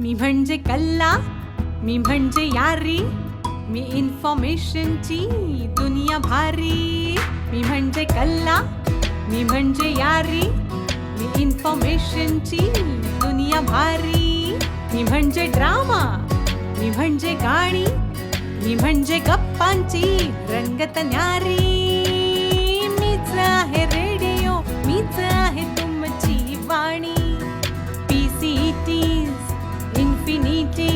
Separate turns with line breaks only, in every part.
मी म्हणजे कल्ला, मी म्हणजे यारी, मी इन्फॉर्मेशनची दुनिया भारी. मी म्हणजे कल्ला, मी म्हणजे यारी, मी इन्फॉर्मेशनची दुनिया भारी. मी म्हणजे ड्रामा, मी म्हणजे गाणी, मी म्हणजे गप्पांची रंगत न्यारी. मीच आहे रेडिओ, मीच आहे तुमची वाणी. PCTs infinity,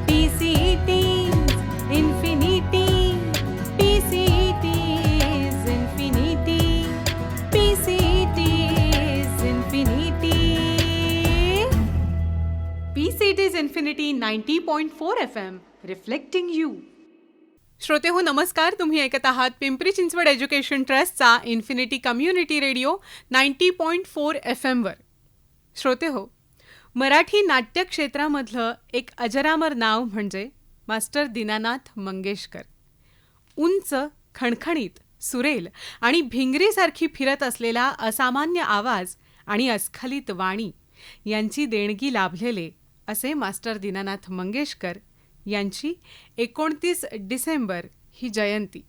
PCTs infinity, PCTs infinity, PCTs infinity. PCTs infinity 90.4 FM reflecting you. श्रोते हो नमस्कार. तुम्ही ऐकत आहात पिंपरी चिंचवड एज्युकेशन ट्रस्टचा इन्फिनिटी कम्युनिटी रेडिओ 90.4 FM वर. श्रोते हो, मराठी नाट्य क्षेत्रामधलं एक अजरामर नाव म्हणजे मास्टर दीनानाथ मंगेशकर. उंच, खणखणीत, सुरेल आणि भिंगरीसारखी फिरत असलेला असामान्य आवाज आणि अस्खलित वाणी यांची देणगी लाभलेले असे मास्टर दीनानाथ मंगेशकर यांची 29 डिसेंबर ही जयंती.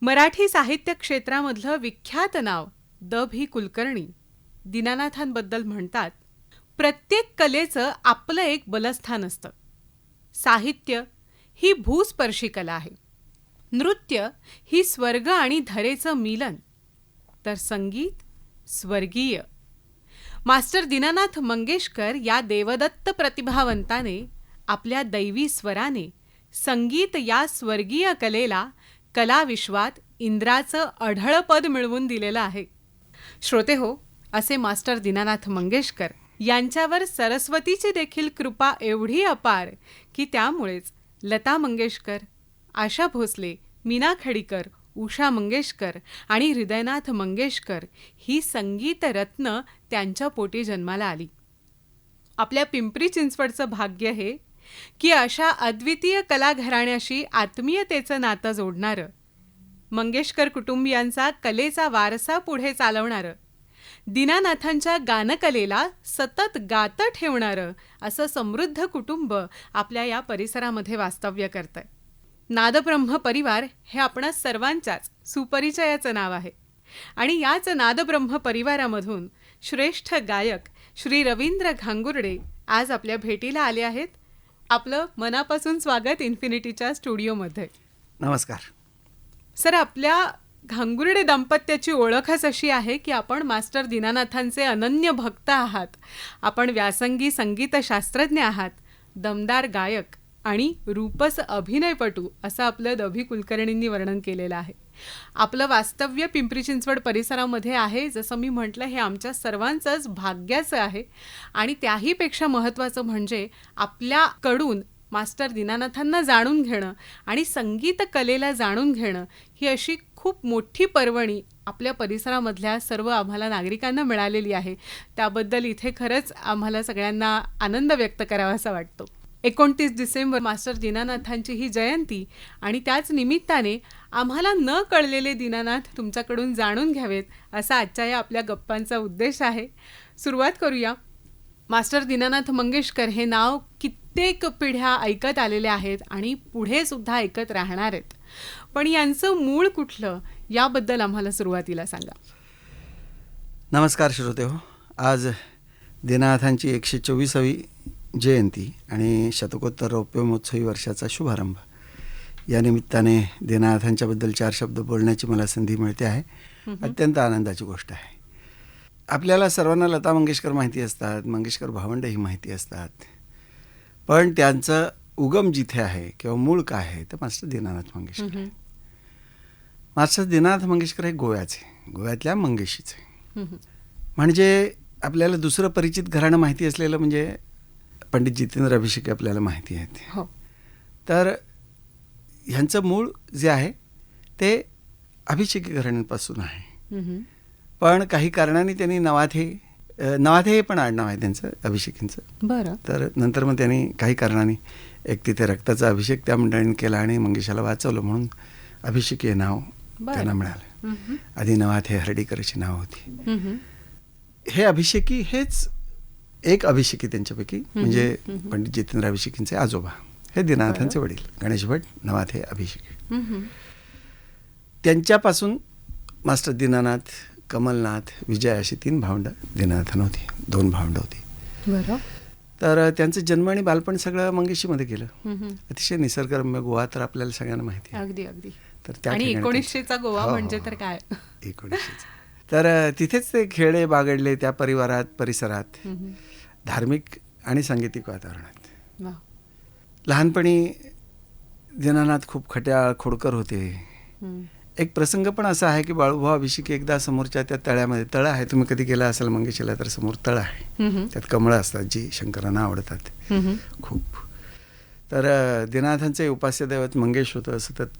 मराठी साहित्य क्षेत्रामधलं विख्यात नाव द भी कुलकर्णी दीनानाथांबद्दल म्हणतात, प्रत्येक कलेचं आपलं एक बलस्थान असतं. साहित्य ही भूस्पर्शी कला आहे, नृत्य ही स्वर्ग आणि धरेचं मिलन, तर संगीत स्वर्गीय. मास्टर दीनानाथ मंगेशकर या देवदत्त प्रतिभावंताने आपल्या दैवी स्वराने संगीत या स्वर्गीय कलेला कलाविश्वात इंद्राचं अढळ पद मिळवून दिलेलं आहे. श्रोते हो, असे मास्टर दीनानाथ मंगेशकर यांच्यावर सरस्वतीची देखील कृपा एवढी अपार की त्यामुळेच लता मंगेशकर, आशा भोसले, मीना खडीकर, उषा मंगेशकर आणि हृदयनाथ मंगेशकर ही संगीत रत्न त्यांच्या पोटी जन्माला आली. आपल्या पिंपरी चिंचवडचं भाग्य हे की अशा अद्वितीय कलाघराण्याशी आत्मीयतेचं नातं जोडणारं, मंगेशकर कुटुंबियांचा कलेचा वारसा पुढे चालवणारं, दीनानाथांच्या गानकलेला सतत गातं ठेवणारं असं समृद्ध कुटुंब आपल्या या परिसरामध्ये वास्तव्य करतंय. नादब्रह्म परिवार हे आपणा सर्वांच्याच सुपरिचयाचं नाव आहे आणि याच नादब्रह्म परिवारामधून श्रेष्ठ गायक श्री रवींद्र घांगुर्डे आज आपल्या भेटीला आले आहेत. आपलं मनापासून स्वागत इन्फिनिटीच्या स्टुडिओमध्ये.
नमस्कार
सर. आपल्या घांगुर्डे दाम्पत्याची ओळखच अशी आहे की आपण मास्टर दीनानाथांचे अनन्य भक्त आहात. आपण व्यासंगी संगीतशास्त्रज्ञ आहात, दमदार गायक आणि रूपस अभिनयपटू असं आपलं द भी कुलकर्णींनी वर्णन केलेलं आहे. आपलं वास्तव्य पिंपरी चिंचवड परिसरामध्ये आहे. जसं मी म्हटलं, हे आमच्या सर्वांचंच भाग्याचं आहे आणि त्याहीपेक्षा महत्त्वाचं म्हणजे आपल्याकडून मास्टर दीनानाथांना जाणून घेणं आणि संगीत कलेला जाणून घेणं ही अशी खूप मोठी पर्वणी आपल्या परिसरामधल्या सर्व आम्हाला नागरिकांना मिळालेली आहे. त्याबद्दल इथे खरंच आम्हाला सगळ्यांना आनंद व्यक्त करावासा वाटतो. 29 डिसेंबर मास्टर दीनानाथांची ही जयंती आणि त्याच निमित्ताने आम्हाला न कळलेले दीनानाथ तुमच्याकडून जाणून घ्यावेत असा आजच्या या आपल्या गप्पांचा उद्देश आहे. सुरुवात करूया. मास्टर दीनानाथ मंगेशकर हे नाव कित्येक पिढ्या ऐकत आलेले आहेत आणि पुढे सुद्धा ऐकत राहणार आहेत. पण यांचं मूळ कुठलं याबद्दल आम्हाला सुरुवातीला सांगा.
नमस्कार श्रोते हो. आज दीनानाथांची 124वी जयंती आणि शतकोत्तर रौप्यमहोत्सवी वर्षाचा शुभारंभ. या निमित्ताने दीनानाथांच्याबद्दल 4 शब्द बोलण्याची मला संधी मिळते आहे. अत्यंत आनंदाची गोष्ट आहे. आपल्याला सर्वांना लता मंगेशकर माहिती असतात, मंगेशकर भावंड ही माहिती असतात, पण त्यांचं उगम जिथे आहे किंवा मूळ काय आहे तर मास्टर दीनानाथ मंगेशकर आहे. मास्टर दीनानाथ मंगेशकर हे गोव्यातल्या मंगेशीचे. म्हणजे आपल्याला दुसरं परिचित घराणं माहिती असलेलं म्हणजे पंडित जितेंद्र अभिषेकी आपल्याला माहिती आहेत. तर ह्यांचं मूळ जे आहे ते अभिषेकी घराण्यांपासून आहे. पण काही कारणाने त्यांनी नवाथे पण आडनाव आहे त्यांचं अभिषेकींचं.
बरं.
तर नंतर मग त्यांनी काही कारणाने एक तिथे रक्ताचा अभिषेक त्या मंडळीने केला आणि मंगेशाला वाचवलं म्हणून अभिषेकी हे नाव त्यांना मिळालं. आधी नवाथे हर्डीकर अशी नाव होती. हे अभिषेकी हेच एक अभिषेकी त्यांच्यापैकी म्हणजे पंडित जितेंद्र अभिषेकींचे आजोबा हे दीनानाथांचे वडील गणेश भट नवाथे अभिषेकी. त्यांच्यापासून मास्टर दीनानाथ, कमलनाथ, विजय अशी 3 भावंडं दीनानाथांना होती. 2 भावंडं होती. तर त्यांचं जन्म आणि बालपण सगळं मंगेशीमध्ये गेलं. अतिशय निसर्गरम्य गोवा तर आपल्याला सगळ्यांना माहिती आहे.
अगदी अगदी.
तर त्या
आणि
ठिकाणी
1900चा गोवा म्हणजे तर काय.
1900. तर तिथेच ते खेळले बागडले त्या परिसरात धार्मिक आणि सांगीतिक वातावरणात. लहानपणी दीनानाथ खूप खट्याळ खोडकर होते. एक प्रसंग पण असा आहे की बाळूभाऊ अभिषेकी एकदा समोरच्या त्या तळ्यामध्ये, तळं आहे, तुम्ही कधी गेला असाल मंगेशीला तर समोर तळं आहे, त्यात कमळं असतात जी शंकरांना आवडतात खूप. तर दीनानाथांचे उपास्य दैवत मंगेश होतं. सतत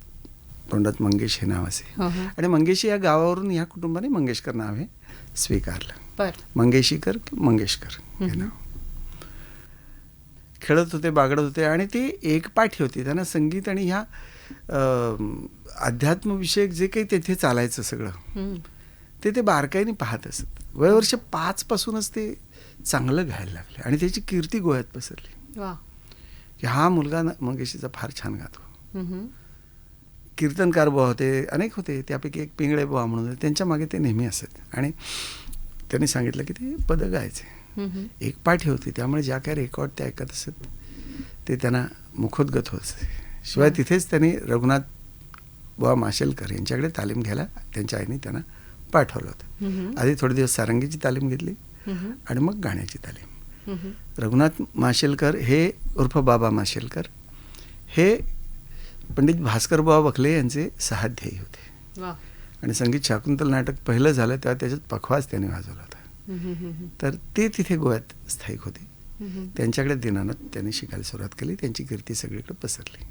तोंडात मंगेश हे नाव असे. आणि मंगेशी या गावावरून या कुटुंबाने मंगेशकर नाव हे स्वीकारलं. मंगेशीकर मंगेशकर हे नाव. खेळत होते, बागडत होते आणि ती एकपाठी होती. त्यांना संगीत आणि ह्या अध्यात्मविषयक जे काही तेथे चालायचं सगळं ते बारकाईने पाहत असत. वर्ष 5 पासूनच ते चांगलं गायला लागले आणि त्याची कीर्ती गोव्यात पसरली की हा मुलगा मंगेशीचा फार छान गातो. कीर्तनकार बुवा होते, अनेक होते, त्यापैकी एक पिंगळे बुवा म्हणून होते. त्यांच्या मागे ते नेहमी असत आणि त्यांनी सांगितलं की ते पदं गायचे. एक पाठी होती, त्यामुळे ज्या काही रेकॉर्ड ते ऐकत असत ते त्यांना मुखोद्गत होत असे. शिवाय तिथेच त्यांनी रघुनाथ बुवा माशेलकर यांच्याकडे तालीम घ्यायला त्यांच्या आईने त्यांना पाठवलं होतं. आधी थोडे दिवस सारंगीची तालीम घेतली आणि मग गाण्याची तालीम. रघुनाथ माशेलकर हे उर्फ बाबा माशेलकर हे पंडित भास्कर बुवा बखले यांचे सहाध्यायी होते. आणि संगीत शाकुंतल नाटक पहिलं झालं तेव्हा त्याच्यात पखवाज त्यांनी वाजवला होता. तर ते तिथे गोव्यात स्थायिक होते. त्यांच्याकडे दीनानाथ त्यांनी शिकायला सुरुवात केली. त्यांची कीर्ती सगळीकडे पसरली.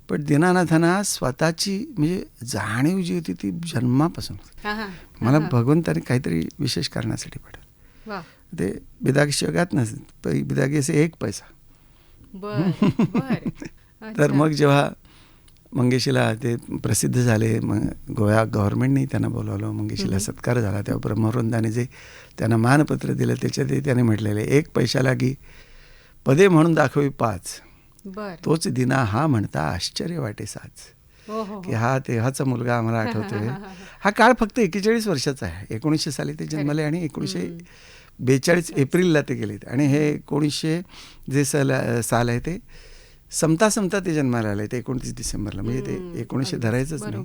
पण दीनानाथांना स्वतःची म्हणजे जाणीव जी होती ती जन्मापासून होती. मला भगवंताने काहीतरी विशेष कारणासाठी पाठवलं. ते बिदागी जगात नसते, बिदागी असे 1 पैसा. तर मग जेव्हा मंगेशीला ते प्रसिद्ध झाले, मग गोवा गव्हर्नमेंटने त्यांना बोलावलं, मंगेशीला सत्कार झाला, तेव्हा ब्रह्मवृंदाने जे त्यांना मानपत्र दिलं त्याच्यात त्याने म्हटलेले 1 पैशा लागी पदे म्हणून दाखवी 5, तोच दिना हा म्हणता आश्चर्य वाटे साच. की हा तेव्हाचा मुलगा आम्हाला आठवतोय. हा काळ फक्त 41 वर्षाचा आहे. 1900 साली ते जन्मले आणि 1942 एप्रिलला ते गेलेत. आणि हे 1900 जे साल आहे ते समता ते जन्माला आले. ते 29 डिसेंबरला, म्हणजे ते 1900 धरायचंच नाही.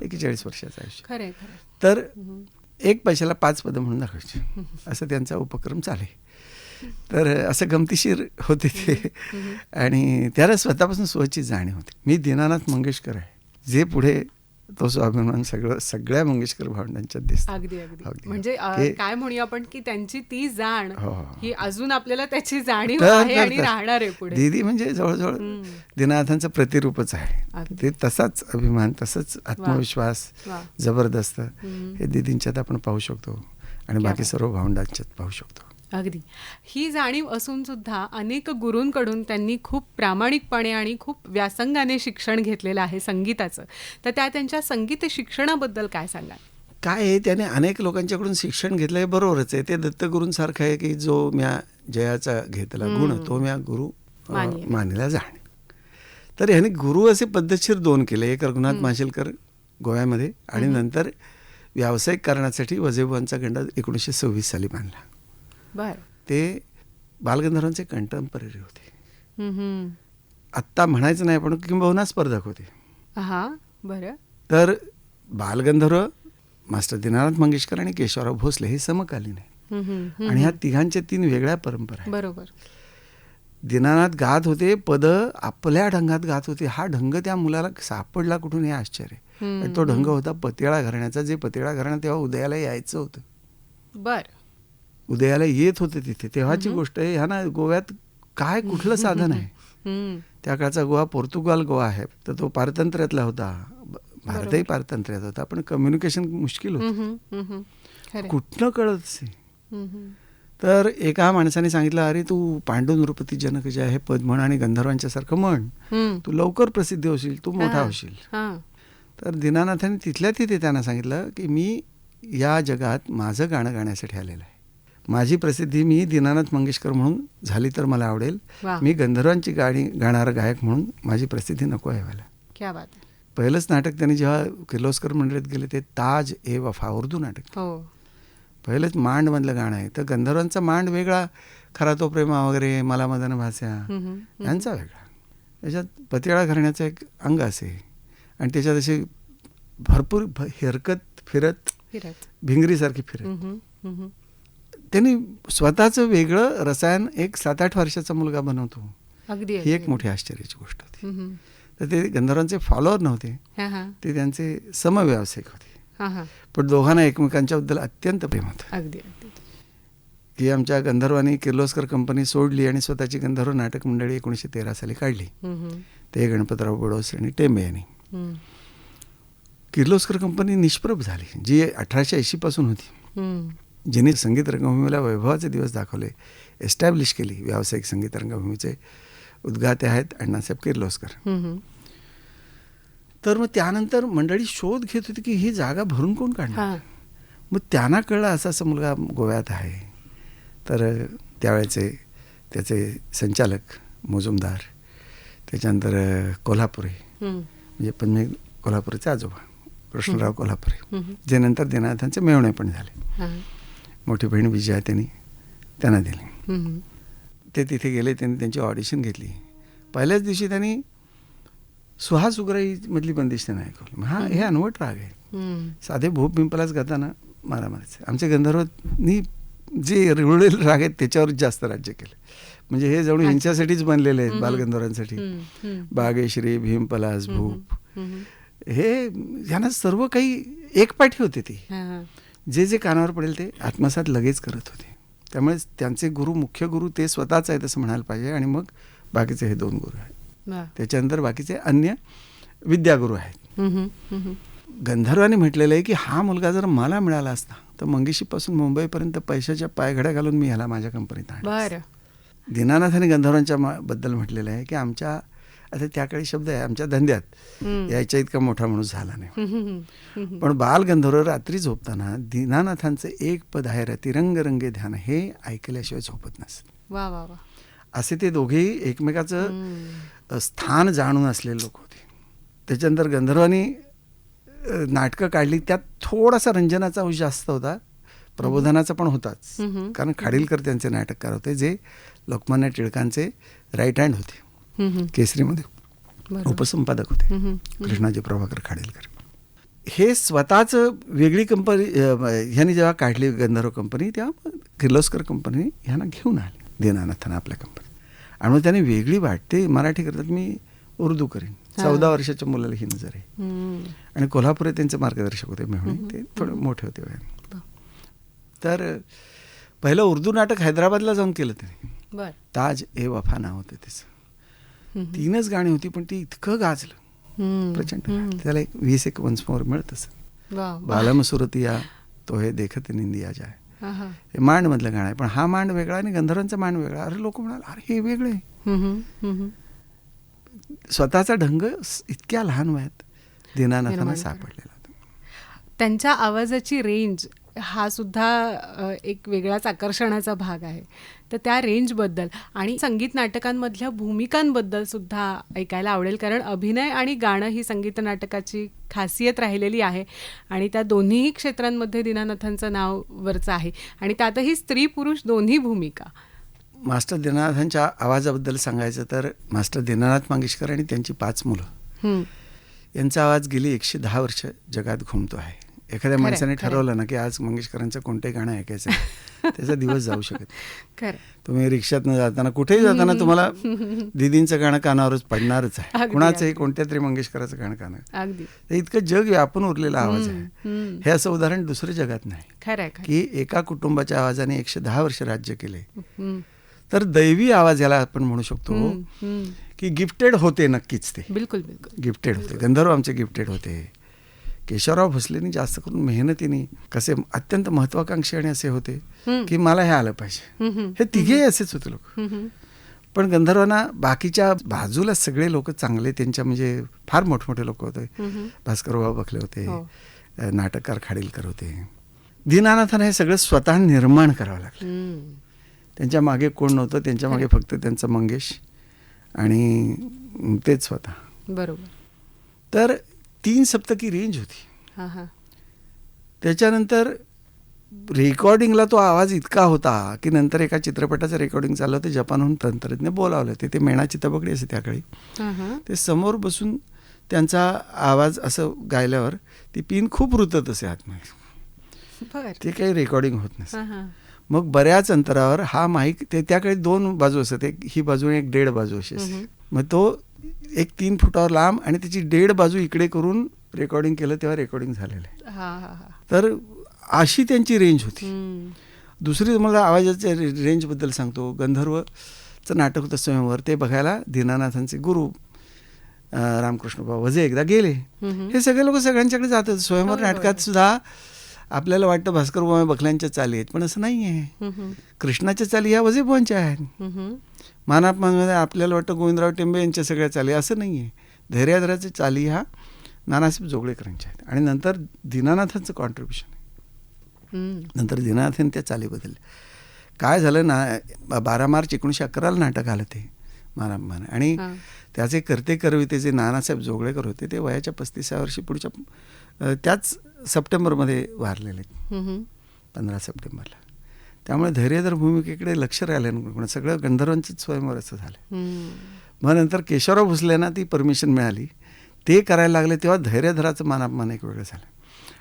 41 वर्षाचं आयुष्य. तर 1 पैशाला 5 पदं म्हणून दाखवायचे असं त्यांचा उपक्रम चाले. तर असं गमतीशीर होते ते. आणि त्याला स्वतःपासून स्वतःची जाणीव होती. मी दीनानाथ मंगेशकर आहे, जे पुढे तो स्वाभिमान सगळ्या मंगेशकर भावंडांच्यात दिसतो.
अगदी अगदी. म्हणजे काय म्हणूया आपण की त्यांची ती जाण ही अजून आपल्याला त्याची जाणीव आहे आणि राहणार आहे पुढे.
दीदी म्हणजे जवळजवळ दीनानाथांचं प्रतिरूपच आहे. ते तसाच अभिमान, तसाच आत्मविश्वास जबरदस्त हे दीदींच्यात आपण पाहू शकतो आणि बाकी सर्व भावंडांच्यात पाहू शकतो.
अगदी. ही जाणीव असून सुद्धा अनेक गुरूंकडून त्यांनी खूप प्रामाणिकपणे आणि खूप व्यासंगाने शिक्षण घेतलेलं आहे संगीताचं. तर त्यांच्या संगीत शिक्षणाबद्दल काय सांगाल?
काय आहे, त्याने अनेक लोकांच्याकडून शिक्षण घेतलं आहे, बरोबरच आहे. ते दत्तगुरूंसारखं आहे की जो म्या जयाचा घेतला गुण तो म्या गुरु मानला जाणे. तर ह्याने गुरु असे पद्धतशीर 2 केले. एक रघुनाथ माशेलकर गोव्यामध्ये आणि नंतर व्यावसायिक कारणासाठी वजेबुवांचा गंडा 1926 साली बांधला. ते बालगंधर्वांचे कंटेम्पररी होते. आत्ता म्हणायचं नाही पण किंबहुना स्पर्धक होते. तर बालगंधर्व मास्टर दीनानाथ मंगेशकर आणि केशवराव भोसले हे समकालीन आहे. आणि ह्या तिघांच्या 3 वेगळ्या परंपरा आहेत.
बरोबर.
दीनानाथ गात होते, पद आपल्या ढंगात गात होते. हा ढंग त्या मुलाला सापडला कुठून हे आश्चर्य. तो ढंग होता पतियाळा घराण्याचा, जे पतियाळा घराणं तेव्हा उदयाला यायचं होतं. उदयाला येत होते तिथे, तेव्हाची गोष्ट आहे. ह्या ना गोव्यात काय कुठलं साधन आहे. त्या काळचा गोवा पोर्तुगाल गोवा आहे. तर तो पारतंत्र्यातला होता, भारतही पारतंत्र्यात होता, पण कम्युनिकेशन मुश्किल होतं. कुठनं कळत असे. तर एका माणसाने सांगितलं, अरे तू पांडू नृपती जनक जे आहे पद म्हण आणि गंधर्वांच्या सारखं म्हण, तू लवकर प्रसिद्ध होशील, तू मोठा होशील. तर दीनानाथांनी तिथल्या तिथे त्यांना सांगितलं की मी या जगात माझं गाणं गाण्यासाठी आलेलं आहे. माझी प्रसिद्धी मी दीनानाथ मंगेशकर म्हणून झाली तर मला आवडेल,
वा.
मी गंधर्वांची गाणी गाणारा गायक म्हणून माझी प्रसिद्धी नको आहे व्हायला.
क्या बात आहे.
पहिलंच नाटक त्यांनी जेव्हा किर्लोस्कर मंडळीत गेले ते ताज ए वफा उर्दू नाटक,
हो.
पहिलंच मांडमधलं गाणं आहे. तर गंधर्वांचा मांड वेगळा, खरा तो प्रेमा वगैरे, मला मदन भास्या यांचा वेगळा. त्याच्यात पतियाळा घराण्याचं एक अंग असे आणि त्याच्यात असे भरपूर हिरकत फिरत भिंगरीसारखी फिरत. त्यांनी स्वतःचं वेगळं रसायन एक 7-8 वर्षाचा मुलगा बनवतो.
अगदी
ही एक मोठी आश्चर्याची गोष्ट होती. तर ते गंधर्वांचे फॉलोअर नव्हते, ते त्यांचे समव्यावसायिक होते. पण दोघांना एकमेकांच्याबद्दल अत्यंत प्रेम होतं.
अगदी
की आमच्या गंधर्वांनी किर्लोस्कर कंपनी सोडली आणि स्वतःची गंधर्व नाटक मंडळी 1913 साली काढली. ते गणपतराव बडोस आणि टेंबे यांनी. किर्लोस्कर कंपनी निष्प्रभ झाली, जी 1880 पासून होती, जिने संगीत रंगभूमीला वैभवाचे दिवस दाखवले, एस्टॅब्लिश केली. व्यावसायिक संगीत रंगभूमीचे उद्गाते आहेत अण्णासाहेब किर्लोस्कर. तर मग त्यानंतर मंडळी शोध घेत होती की ही जागा भरून कोण काढणार. मग त्यांना कळलं असा मुलगा गोव्यात आहे. तर त्यावेळेचे त्याचे संचालक मुजुमदार, त्याच्यानंतर कोल्हापुरे म्हणजे पद्मनाभ कोल्हापुरेचे आजोबा कृष्णराव कोल्हापुरे, जे नंतर दीनानाथांचे मेव्हणे पण झाले. मोठी बहीण विजया त्यांना दिली. ते तिथे गेले, त्यांनी त्यांची ऑडिशन घेतली. पहिल्याच दिवशी त्यांनी सुहास उग्राई मधली बंदिश त्यांना ऐकवली. हे अनवट राग आहे, साधे भूप पिंपलाच गाताना मारामारीचे. आमच्या गंधर्वांनी जे रुळलेले राग आहेत त्याच्यावर जास्त राज्य केलं. म्हणजे हे जणू यांच्यासाठीच बनलेले आहेत, बालगंधर्वांसाठी. बागेश्री, भीमपलास, भूप, हे यांना सर्व काही एकपाठी होते. ती जे कानावर पडेल ते आत्मसात लगेच करत होते. त्यामुळे त्यांचे गुरु, मुख्य गुरु ते स्वतःच आहेत असं म्हणायला पाहिजे. आणि मग बाकीचे हे 2 गुरु आहेत. त्याच्यानंतर बाकीचे अन्य विद्यागुरु आहेत. गंधर्वांनी म्हटलेलं आहे की हा मुलगा जर मला मिळाला असता तर मंगेशीपासून मुंबईपर्यंत पैशाच्या पायघड्या घालून मी ह्याला माझ्या कंपनीत आणलं. दीनानाथांनी गंधर्वांच्या बद्दल म्हटलेलं आहे की आमच्या, आता त्याकाळी शब्द आहे, आमच्या धंद्यात यायच्या इतका मोठा माणूस झाला नाही. पण बाल गंधर्व रात्री झोपताना दीनानाथांचं एक पद आहे, रतिरंग रंगे ध्यान, हे ऐकल्याशिवाय झोपत नसत. असे ते दोघेही एकमेकाचं स्थान जाणून असलेले लोक होते. त्याच्यानंतर गंधर्वांनी नाटकं काढली, त्यात थोडासा रंजनाचा अंश जास्त होता, प्रबोधनाचा पण होताच. कारण खाडीलकर त्यांचे नाटककार होते, जे लोकमान्य टिळकांचे राईट हँड होते. केसरीमध्ये उपसंपादक होते कृष्णाजी प्रभाकर खाडीलकर. हे स्वतःच वेगळी कंपनी ह्यांनी जेव्हा काढली गंधर्व कंपनी, तेव्हा किर्लोस्कर कंपनी ह्यांना घेऊन आली दीनानाथांना आपल्या कंपनीत. आणि मग त्याने वेगळी वाटते, मराठी करतात, मी उर्दू करेन. 14 वर्षाच्या मुलाला ही नजर आहे. आणि कोल्हापुरे त्यांचे मार्गदर्शक होते मेव्हणे, ते थोडे मोठे होते वयाने. तर पहिलं उर्दू नाटक हैदराबादला जाऊन केलं त्याने. ताज ए वफा नाव होतं त्याचं. 3च गाणी होती, पण ती इतकं गाजलं प्रचंड. त्याला 20 वन्स मोर मिळत असं. बालम सुरतिया तो हे देखत निंदिया जाय, हे मांड मधलं गाणं आहे. पण हा मांड वेगळा आणि गंधर्वांचा मांड वेगळा. अरे लोक म्हणाले अरे हे वेगळे. स्वतःचा ढंग इतक्या लहान वयात दीनानाथांना सापडलेला होता.
त्यांच्या आवाजाची रेंज हा सुद्धा एक वेगळाच आकर्षणाचा भाग आहे. तर त्या रेंजबद्दल आणि संगीत नाटकांमधल्या भूमिकांबद्दल सुद्धा ऐकायला आवडेल, कारण अभिनय आणि गाणं ही संगीत नाटकाची खासियत राहिलेली आहे आणि त्या दोन्हीही क्षेत्रांमध्ये दीनानाथांचं नाव वरचं आहे. आणि त्यातही स्त्री पुरुष दोन्ही भूमिका.
मास्टर दीनानाथांच्या आवाजाबद्दल सांगायचं तर मास्टर दीनानाथ मंगेशकर आणि त्यांची 5 मुलं यांचा आवाज गेली 110 वर्ष जगात घुमतो आहे. एखाद्या माणसाने ठरवलं ना की आज मंगेशकरांचं कोणतंही गाणं ऐकायचं त्याचा दिवस जाऊ शकत. तुम्ही रिक्षातनं जाताना कुठेही जाताना तुम्हाला दीदींचं गाणं कानावरच पडणारच आहे. कुणाचंही कोणत्या तरी मंगेशकराचं गाणं कानावर. इतकं जग व्यापून उरलेला आवाज आहे. हे असं उदाहरण दुसऱ्या जगात नाही की एका कुटुंबाच्या आवाजाने 110 वर्ष राज्य केले. तर दैवी आवाज याला आपण म्हणू शकतो की गिफ्टेड होते नक्कीच. ते बिलकुल गिफ्टेड होते. गंधर्व आमचे गिफ्टेड होते. केशवराव भोसलेंनी जास्त करून मेहनतीने कसे अत्यंत महत्वाकांक्षी आणि असे होते की मला हे आलं पाहिजे. हे तिघेही असेच होते लोक. पण गंधर्वांना बाकीच्या बाजूला सगळे लोक चांगले, त्यांच्या म्हणजे फार मोठमोठे लोक होते. भास्करराव बखले होते, नाटककार खाडीलकर होते, दीनानाथांना हे सगळं स्वतः निर्माण करावं लागलं.
हम्म.
त्यांच्या मागे कोण नव्हतं, त्यांच्या मागे फक्त त्यांचं मंगेश आणि तेच स्वतः.
बरोबर.
तर 3 सप्तकी रेंज होती.
हां हां.
त्याच्यानंतर रेकॉर्डिंगला तो आवाज इतका होता की नंतर एका चित्रपटाचं रेकॉर्डिंग चाललं होतं, जपानहून तंत्रज्ञ बोलावलं ते मेणाची तबकडी असे त्याकाळी.
हां हां.
ते समोर बसून त्यांचा आवाज असं गायल्यावर ती पिन खूप रुतत असे आतमध्ये.
बरं.
ते काही रेकॉर्डिंग होत नसे.
हां हां.
मग बऱ्याच अंतरावर हा माईक, ते त्याकडे 2 बाजू असत, एक ही बाजू आणि एक 1.5 बाजू अशी असते. मग तो एक 3 फुटावर लांब आणि त्याची 1.5 बाजू इकडे करून रेकॉर्डिंग केलं तेव्हा रेकॉर्डिंग झालेलं आहे.
हां हां हां.
तर अशी त्यांची रेंज होती.
हम्म.
दुसरी तुम्हाला आवाजाच्या रेंजबद्दल सांगतो. गंधर्वचं नाटक होतं स्वयंवर, ते बघायला दीनानाथांचे गुरु रामकृष्ण बाबा वजे एकदा गेले. हे सगळे लोक सगळ्यांच्याकडे जातात. स्वयंवर नाटकात सुद्धा आपल्याला वाटतं भास्कर बुवा बखल्यांच्या चाली आहेत, पण असं नाही आहे. कृष्णाच्या चाली ह्या वजेबुवांच्या आहेत. मानापमानमध्ये आपल्याला वाटतं गोविंदराव टेंबे यांच्या सगळ्या चाली, असं नाही आहे. धैर्याधराच्या चाली ह्या नानासाहेब जोगळेकरांच्या आहेत. आणि नंतर दीनानाथांचं कॉन्ट्रीब्युशन आहे. नंतर दीनानाथांनी त्या चाली बदलल्या. काय झालं ना, 12 मार्च 1911 नाटक आलं ते मानापमान, आणि त्याचे करते करविते जे नानासाहेब जोगळेकर होते ते वयाच्या 35व्या वर्षी पुढच्या त्याच सप्टेंबरमध्ये वारलेले, 15 सप्टेंबरला. त्यामुळे धैर्यधर भूमिकेकडे लक्ष राहिलं नाही, सगळं गंधर्वांचंच स्वयंवर असं झालं. मग नंतर केशवराव भोसलेंना ती परमिशन मिळाली, ते करायला लागले, तेव्हा धैर्यधराचं मानापमान एक वेगळं झालं.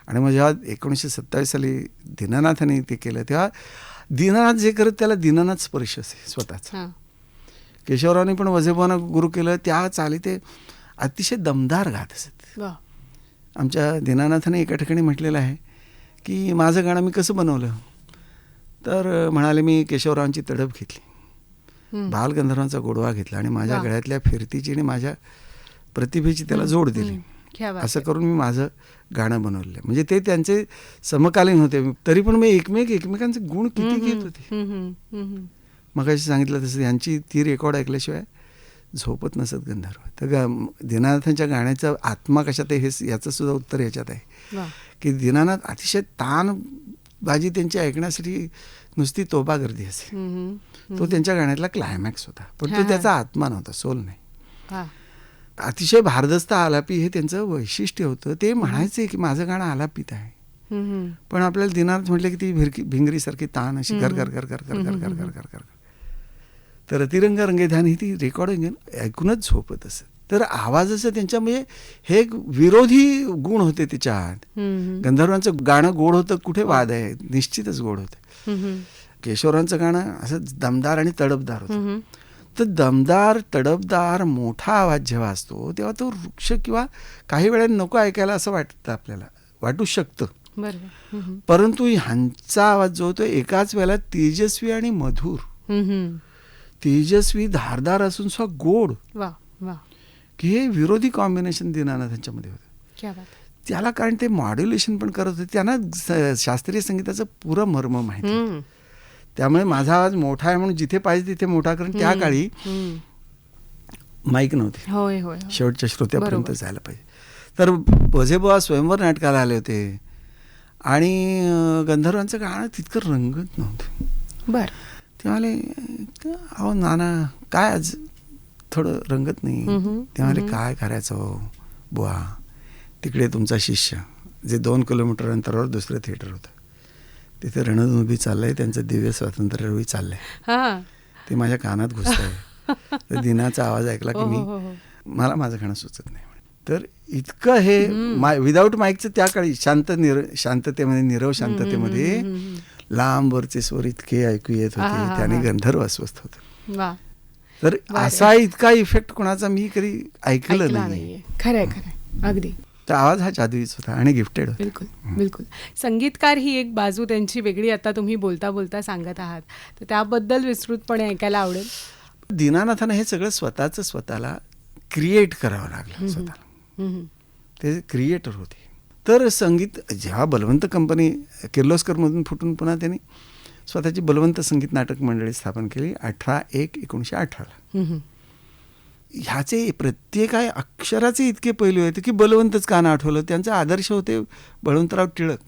आणि मग जेव्हा 1927 साली दीनानाथांनी ते केलं, तेव्हा दीनानाथ जे करत त्याला दीनानाथ स्पर्श असे स्वतःचा. केशवरावनी पण वजेबुवांना गुरु केलं, त्या चाली ते अतिशय दमदार गात असत. आमच्या दीनानाथाने एका ठिकाणी म्हटलेलं आहे की माझं गाणं मी कसं बनवलं, तर म्हणाले मी केशवरावांची तडप घेतली, बालगंधर्वांचा गोडवा घेतला आणि माझ्या गळ्यातल्या फिरतीची आणि माझ्या प्रतिभेची त्याला जोड दिली. असं करून मी माझं गाणं बनवलेलं. म्हणजे ते त्यांचे समकालीन होते, तरी पण मी एकमेकांचे गुण किती घेत होते. मग अशी सांगितलं तसं यांची ती रेकॉर्ड ऐकल्याशिवाय झोपत नसत गंधर्व. तर दीनानाथांच्या गाण्याचा आत्मा कशात आहे हे याचं सुद्धा उत्तर याच्यात आहे की दीनानाथ अतिशय तानबाजी त्यांची ऐकण्यासाठी नुसती तोबा गर्दी असे. तो त्यांच्या गाण्यातला क्लायमॅक्स होता, पण तो त्याचा आत्मा नव्हता, सोल नाही. अतिशय भारदस्त आलापी हे त्यांचं वैशिष्ट्य होतं. ते म्हणायचे की माझं गाणं आलापीत आहे, पण आपल्याला दीनानाथ म्हटलं की ती भिंगरीसारखी तान अशी कर कर कर कर कर कर कर कर कर कर. तर तिरंग रंगेधान ही ती रेकॉर्डिंग ऐकूनच झोपत असत. तर आवाजाचं त्यांच्या म्हणजे हे एक विरोधी गुण होते त्याच्यात. गंधर्वांचं गाणं गोड होतं, कुठे वाद आहे, निश्चितच गोड होतं. केशवरावांचं गाणं असं दमदार आणि तडफदार होतं. तर दमदार तडफदार मोठा आवाज जेव्हा असतो तेव्हा तो वृक्ष किंवा काही वेळा नको ऐकायला असं वाटतं, आपल्याला वाटू शकतं. परंतु ह्यांचा आवाज जो होतो एकाच वेळेला तेजस्वी आणि मधुर, तेजस्वी धारदार असून सुद्धा गोड, की हे विरोधी कॉम्बिनेशन दीनानाथांच्यामध्ये होतं. त्याला कारण ते मॉड्युलेशन पण करत होते, त्यांना शास्त्रीय संगीताचं पुरं मर्म माहिती. त्यामुळे माझा आवाज मोठा आहे म्हणून जिथे पाहिजे तिथे मोठा, कारण त्या काळी माईक नव्हते, शेवटच्या श्रोत्यापर्यंत जायला पाहिजे. तर वजेबुवा स्वयंवर नाटकाला आले होते आणि गंधर्वांचं गाणं तितकं रंगत नव्हतं. ते म्हणाले अहो नाना काय आज थोडं रंगत नाही. ते म्हणाले काय करायचं हो बुवा, तिकडे तुमचा शिष्य जे 2 किलोमीटर अंतरावर दुसरं थिएटर होतं, तिथे रणधुंबी चाललंय, त्यांचं दिव्य स्वातंत्र्य रवी चाललंय, ते माझ्या कानात घुसत आहे. तर दिनाचा आवाज ऐकला की मला माझं गाणं सुचत नाही. तर इतकं हे विदाऊट माईकचं त्या काळी शांततेमध्ये नीरव शांततेमध्ये लांबवरचे स्वर इतके ऐकू येत होते, त्याने गंधर्व अस्वस्थ होतं. तर असा इतका इफेक्ट कोणाचा मी कधी ऐकलं नाही.
खरंय खरंय, अगदी.
तर आवाज हा जादुईच होता आणि गिफ्टेड होता.
बिलकुल बिलकुल. संगीतकार ही एक बाजू त्यांची वेगळी आता तुम्ही बोलता बोलता सांगत आहात, तर त्याबद्दल विस्तृतपणे ऐकायला आवडेल.
दीनानाथांना हे सगळं स्वतःला क्रिएट करावं लागलं. स्वतःला ते क्रिएटर होते. तर संगीत जेव्हा बलवंत कंपनी किर्लोस्करमधून फुटून पुन्हा त्यांनी स्वतःची बलवंत संगीत नाटक मंडळी स्थापन केली 18/1/1918. ह्याचे प्रत्येक अक्षराचे इतके पैलू आहेत की बलवंतच कान आठवलं. त्यांचे आदर्श होते बळवंतराव टिळक.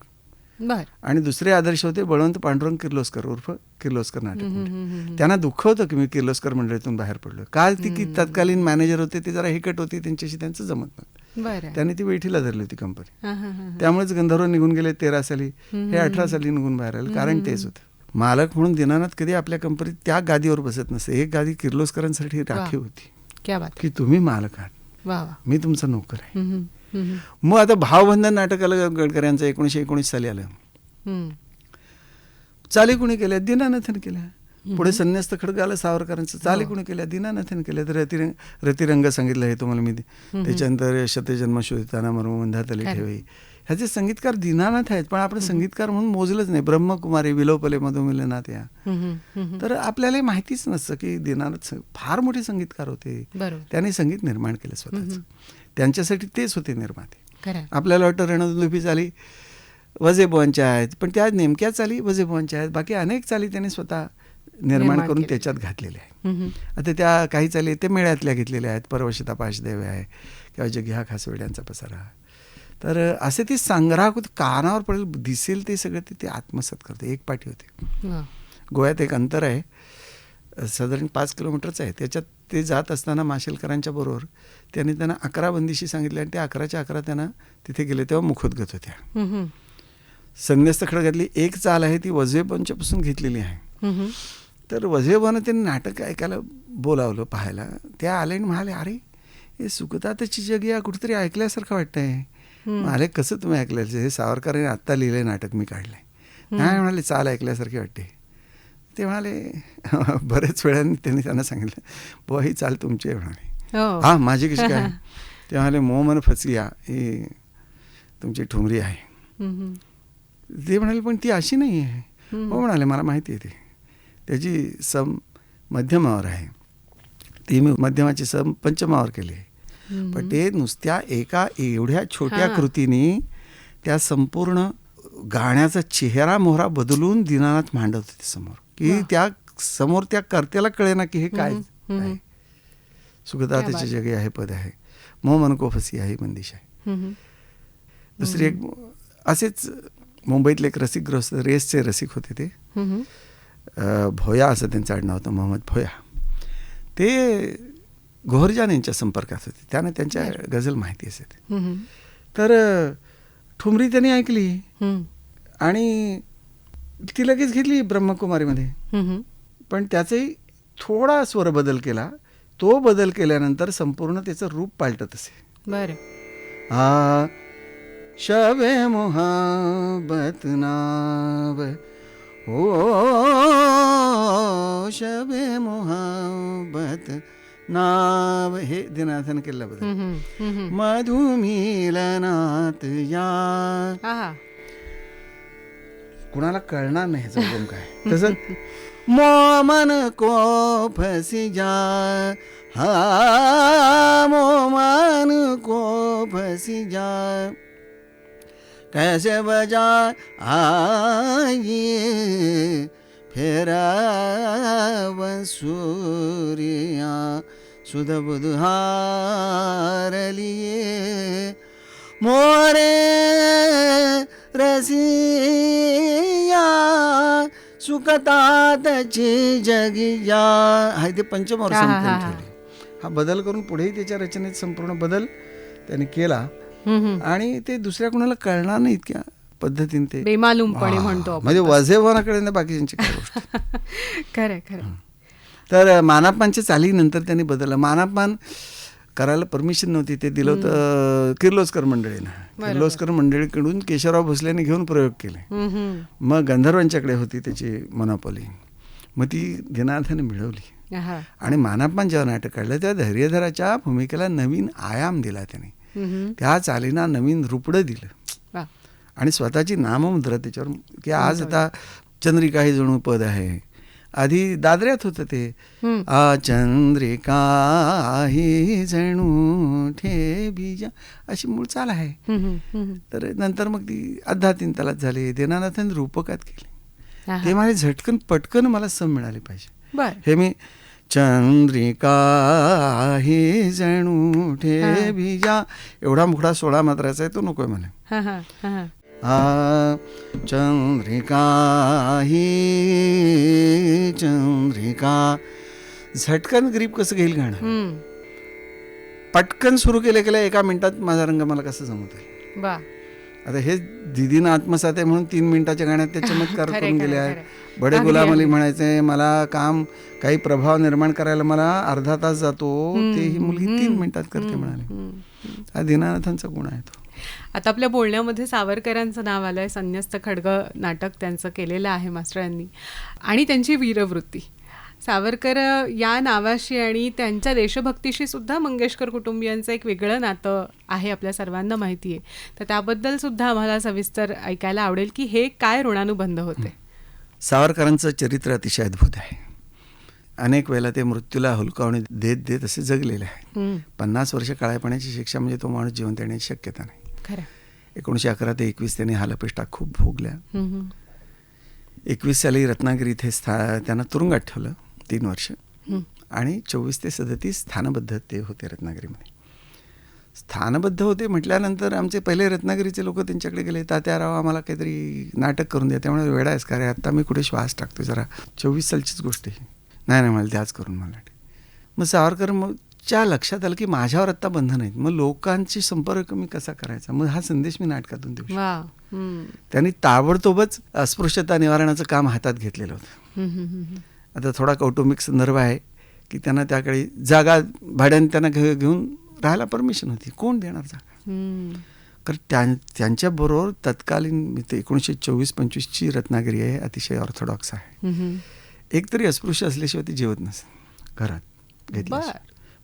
बर.
आणि दुसरे आदर्श होते बळवंत पांडुरंग किर्लोस्कर उर्फ किर्लोस्कर नाटक मंडळ. त्यांना दुःख होतं की मी किर्लोस्कर मंडळीतून बाहेर पडलो. काल ती की तत्कालीन मॅनेजर होते ते जरा हिकट होती, त्यांच्याशी त्यांचं जमत नव्हतं.
बरं.
त्यांनी ती वेठीला धरली होती कंपनी.
हां, हां, हां.
त्यामुळेच गंधर्व निघून गेले 13 साली, हे 18 साली निघून बाहेर आले. कारण तेच होतं, मालक म्हणून दीनानाथ कधी आपल्या कंपनीत त्या गादीवर बसत नसते. एक गादी किर्लोस्करांसाठी राखीव होती
क्या बात.
की तुम्ही मालक आहात,
वा वा.
मी तुमचा नोकर आहे. मग आता भावबंधन नाटक आलं गडकऱ्यांचं 1919 साली आलं. चाली कुणी केल्या? दीनानाथाने केल्या. पुढे संन्यस्त खड्ग आलं सावरकरांचं, चाली कुणी केल्या? दीनानाथाने केल्या. तर रतिरंग सांगितलं हे तुम्हाला मी. त्याच्यानंतर शतजन्म शोधिताना मर्मबंधातले ठेवे, ह्याचे संगीतकार दीनानाथ आहेत. पण आपण संगीतकार म्हणून मोजलंच नाही. ब्रह्मकुमारी, विलोपले, मधुमिलनाथ या. तर आपल्याला माहितीच नसतं की दीनानाथ फार मोठे संगीतकार होते. त्यांनी संगीत निर्माण केलं स्वतःच. त्यांच्यासाठी तेच होते निर्माते. आपल्याला वाटतं रणदुंदुभी चाली वजेबुवांच्या आहेत, पण त्या नेमक्या चाली वजेबुवांच्या आहेत. बाकी अनेक चाली त्यांनी स्वतः निर्माण करून त्याच्यात घातलेल्या आहेत. आता त्या काही चाली ते मेळ्यातल्या घेतलेल्या आहेत. परवशिता पाशदेवे आहे किंवा जगी हा खासवेड्यांचा पसारा. तर असे ते संग्रह कानावर पडेल दिसेल ते सगळं ते आत्मसात करते. एक पाठी होते. गोव्यात एक अंतर आहे साधारण 5 किलोमीटरचं आहे. त्याच्यात ते जात असताना माशेलकरांच्या बरोबर त्यांना 11 बंदिशी सांगितल्या आणि त्या 11च्या 11 त्यांना तिथे गेले तेव्हा मुखोद्गत होत्या. संन्यस्त खड्गातली एक चाल आहे ती वजेबुवांच्यापासून घेतलेली आहे. तर वजेबुवांना त्यांनी नाटक ऐकायला बोलावलं पाहायला. त्या आले आणि म्हणाले, अरे हे सुखतातची जग या कुठेतरी ऐकल्यासारखं वाटतंय. म्हणाले, कसं तुम्ही ऐकलं? हे सावरकरांनी आत्ता लिहिलंय नाटक, मी काढलंय. नाही म्हणाले, चाल ऐकल्यासारखी वाटते. ते म्हणाले, बरेच वेळाने त्यांना सांगितलं, बुवा ही चाल तुमची आहे म्हणाले. हा, माझी कशी काय? ते म्हणाले, मोहमन फसिया ही तुमची ठुमरी आहे. ते म्हणाले, पण ती अशी नाही आहे. हो म्हणाले, मला माहिती आहे ती. त्याची सम मध्यमावर आहे, ती मी मध्यमाची सम पंचमावर केली आहे. पण ते नुसत्या एका एवढ्या छोट्या कृतीने त्या संपूर्ण गाण्याचा चेहरा मोहरा बदलून दीनानाथ मांडत होते समोर, की त्या समोर त्या कर्त्याला कळेना की हे काय आहे. सुखदातेचे जगे आहे पद आहे, मोह मन को फसिया ही बंदिश आहे. दुसरी एक असेच मुंबईतले एक रसिक गृहस्थ, रेसचे रसिक होते ते, भोया असं त्यांचं आडनाव होतं, मोहम्मद भोया. ते गोहरजान यांच्या संपर्कात होते. त्याने त्यांच्या गझल माहिती असते. तर ठुमरी त्यांनी ऐकली आणि ती लगेच घेतली ब्रह्मकुमारीमध्ये. पण त्याचाही थोडा स्वर बदल केला. तो बदल केल्यानंतर संपूर्ण त्याचं रूप पालटत असे. बरं. शबे मोहब्बत नाव ओ शबे मोहब्बत नाव, हे दीनानाथाने केलेला बदल. मधुमिलनात या कुणाला कळणार नाही ह्याचं गुण काय. तसं मोमन को फसी जा, हा मोमन को फसी जा, कैसे बजा आई फेरा वसूरिया सुध बुधहार लिए मोरे रसिया सुखतातची जगिया. हा ते पंचमावर संपूर्ण ठेवले. हा बदल करून पुढेही त्याच्या रचनेत संपूर्ण बदल त्याने केला आणि ते दुसऱ्या कुणाला कळणार नाही इतक्या पद्धतीने ते
बेमालूमपणे म्हणतो
म्हणजे वजेबुवांकडे ना बाकीच्यांची काय गोष्ट.
खरं खरं.
तर मानापमानच्या चालीनंतर त्यांनी बदललं. मानापमान करायला परमिशन नव्हती, ते दिलं होतं किर्लोस्कर मंडळीनं. किर्लोस्कर मंडळीकडून केशवराव भोसलेने घेऊन प्रयोग केले. मग गंधर्वांच्याकडे होती त्याची मोनोपॉली. मग ती दीनानाथाने मिळवली आणि मानापमान जेव्हा नाटक काढलं तेव्हा धैर्यधराच्या भूमिकेला नवीन आयाम दिला त्याने. त्या चालींना नवीन रुपडं दिलं आणि स्वतःची नाममुद्रा त्याच्यावर, की आज आता चंद्रिका हे जणू पद आहे. आधी दादऱ्यात होतं ते, आ चंद्रिका ही जणू ठे बीजा, अशी मूळ चाल आहे. तर नंतर मग ती अध्या 3 तालात झाली. दीनानाथांनी रूपकात केली. ते मला झटकन पटकन मला सम मिळाली पाहिजे. हे मी चंद्रिका ही जणू ठे बीजा एवढा मुखडा 16 मात्राचा आहे तो नकोय मला. चंद्रिका ही चंद्रिका. झटकन ग्रीप कसं घेईल गाणं, पटकन सुरू केल्या एका मिनिटात माझा रंग मला कसं जमवता.
वा.
आता हे दिदीनं आत्मसात आहे म्हणून 3 मिनिटाच्या गाण्यात ते चमत्कार करून गेले आहे. बडे
अगदी,
गुलाम अली
अगदी.
म्हणायचे, मला काम काही प्रभाव निर्माण करायला मला अर्धा तास जातो, ते ही मुलगी 3 मिनिटात करते म्हणाले. हा दीनानाथांचा गुण आहे तो.
आता आपल्या बोलण्यामध्ये सावरकरांचं नाव आलंय. संन्यस्त खड्ग नाटक त्यांचं केलेलं आहे मास्टरांनी, आणि त्यांची वीरवृत्ती. सावरकर या नावाशी आणि त्यांच्या देशभक्तीशी सुद्धा मंगेशकर कुटुंबियांचं एक वेगळं नातं आहे, आपल्या सर्वांना माहिती आहे. तर त्याबद्दल सुद्धा आम्हाला सविस्तर ऐकायला आवडेल की हे काय ऋणानुबंध होते.
सावरकरांचं चरित्र अतिशय अद्भुत आहे. अनेक वेळेला ते मृत्यूला हुलकावणी देत देत असे जगलेले आहेत. 50 वर्ष काळ्यापणाची शिक्षा म्हणजे तो माणूस जिवंत येण्याची शक्यता नाही.
खरं.
1911 ते 21 त्यांनी हालअपेष्टा खूप भोगल्या. 21 साली रत्नागिरी इथे त्यांना तुरुंगात ठेवलं 3 वर्ष, आणि 24 ते 37 स्थानबद्ध ते होते रत्नागिरीमध्ये. स्थानबद्ध होते म्हटल्यानंतर आमचे पहिले रत्नागिरीचे लोक त्यांच्याकडे गेले, तात्याराव आम्हाला काहीतरी नाटक करून द्या. त्यामुळे वेळा आहेस का रे, आत्ता मी कुठे श्वास टाकतो, जरा 24 सालचीच गोष्ट आहे. नाही मला द्याच करून मला. मग सावरकर च्या लक्षात आलं की माझ्यावर आत्ता बंधन आहेत, मग लोकांशी संपर्क मी कसा करायचा. मग हा संदेश मी नाटकातून देऊ शकतो. त्यांनी ताबडतोबच अस्पृश्यता निवारणाचं काम हातात घेतलेलं होतं. आता थोडा कौटुंबिक संदर्भ आहे की त्यांना त्याकडे जागा भाड्याने त्यांना घेऊन राहायला परमिशन होती. कोण देणार जागा. कारण त्यांच्याबरोबर तत्कालीन 1924-25ची रत्नागिरी आहे, अतिशय ऑर्थोडॉक्स आहे. एकतरी अस्पृश्य असल्याशिवाय ती जेवत नसत घरात घेतलं.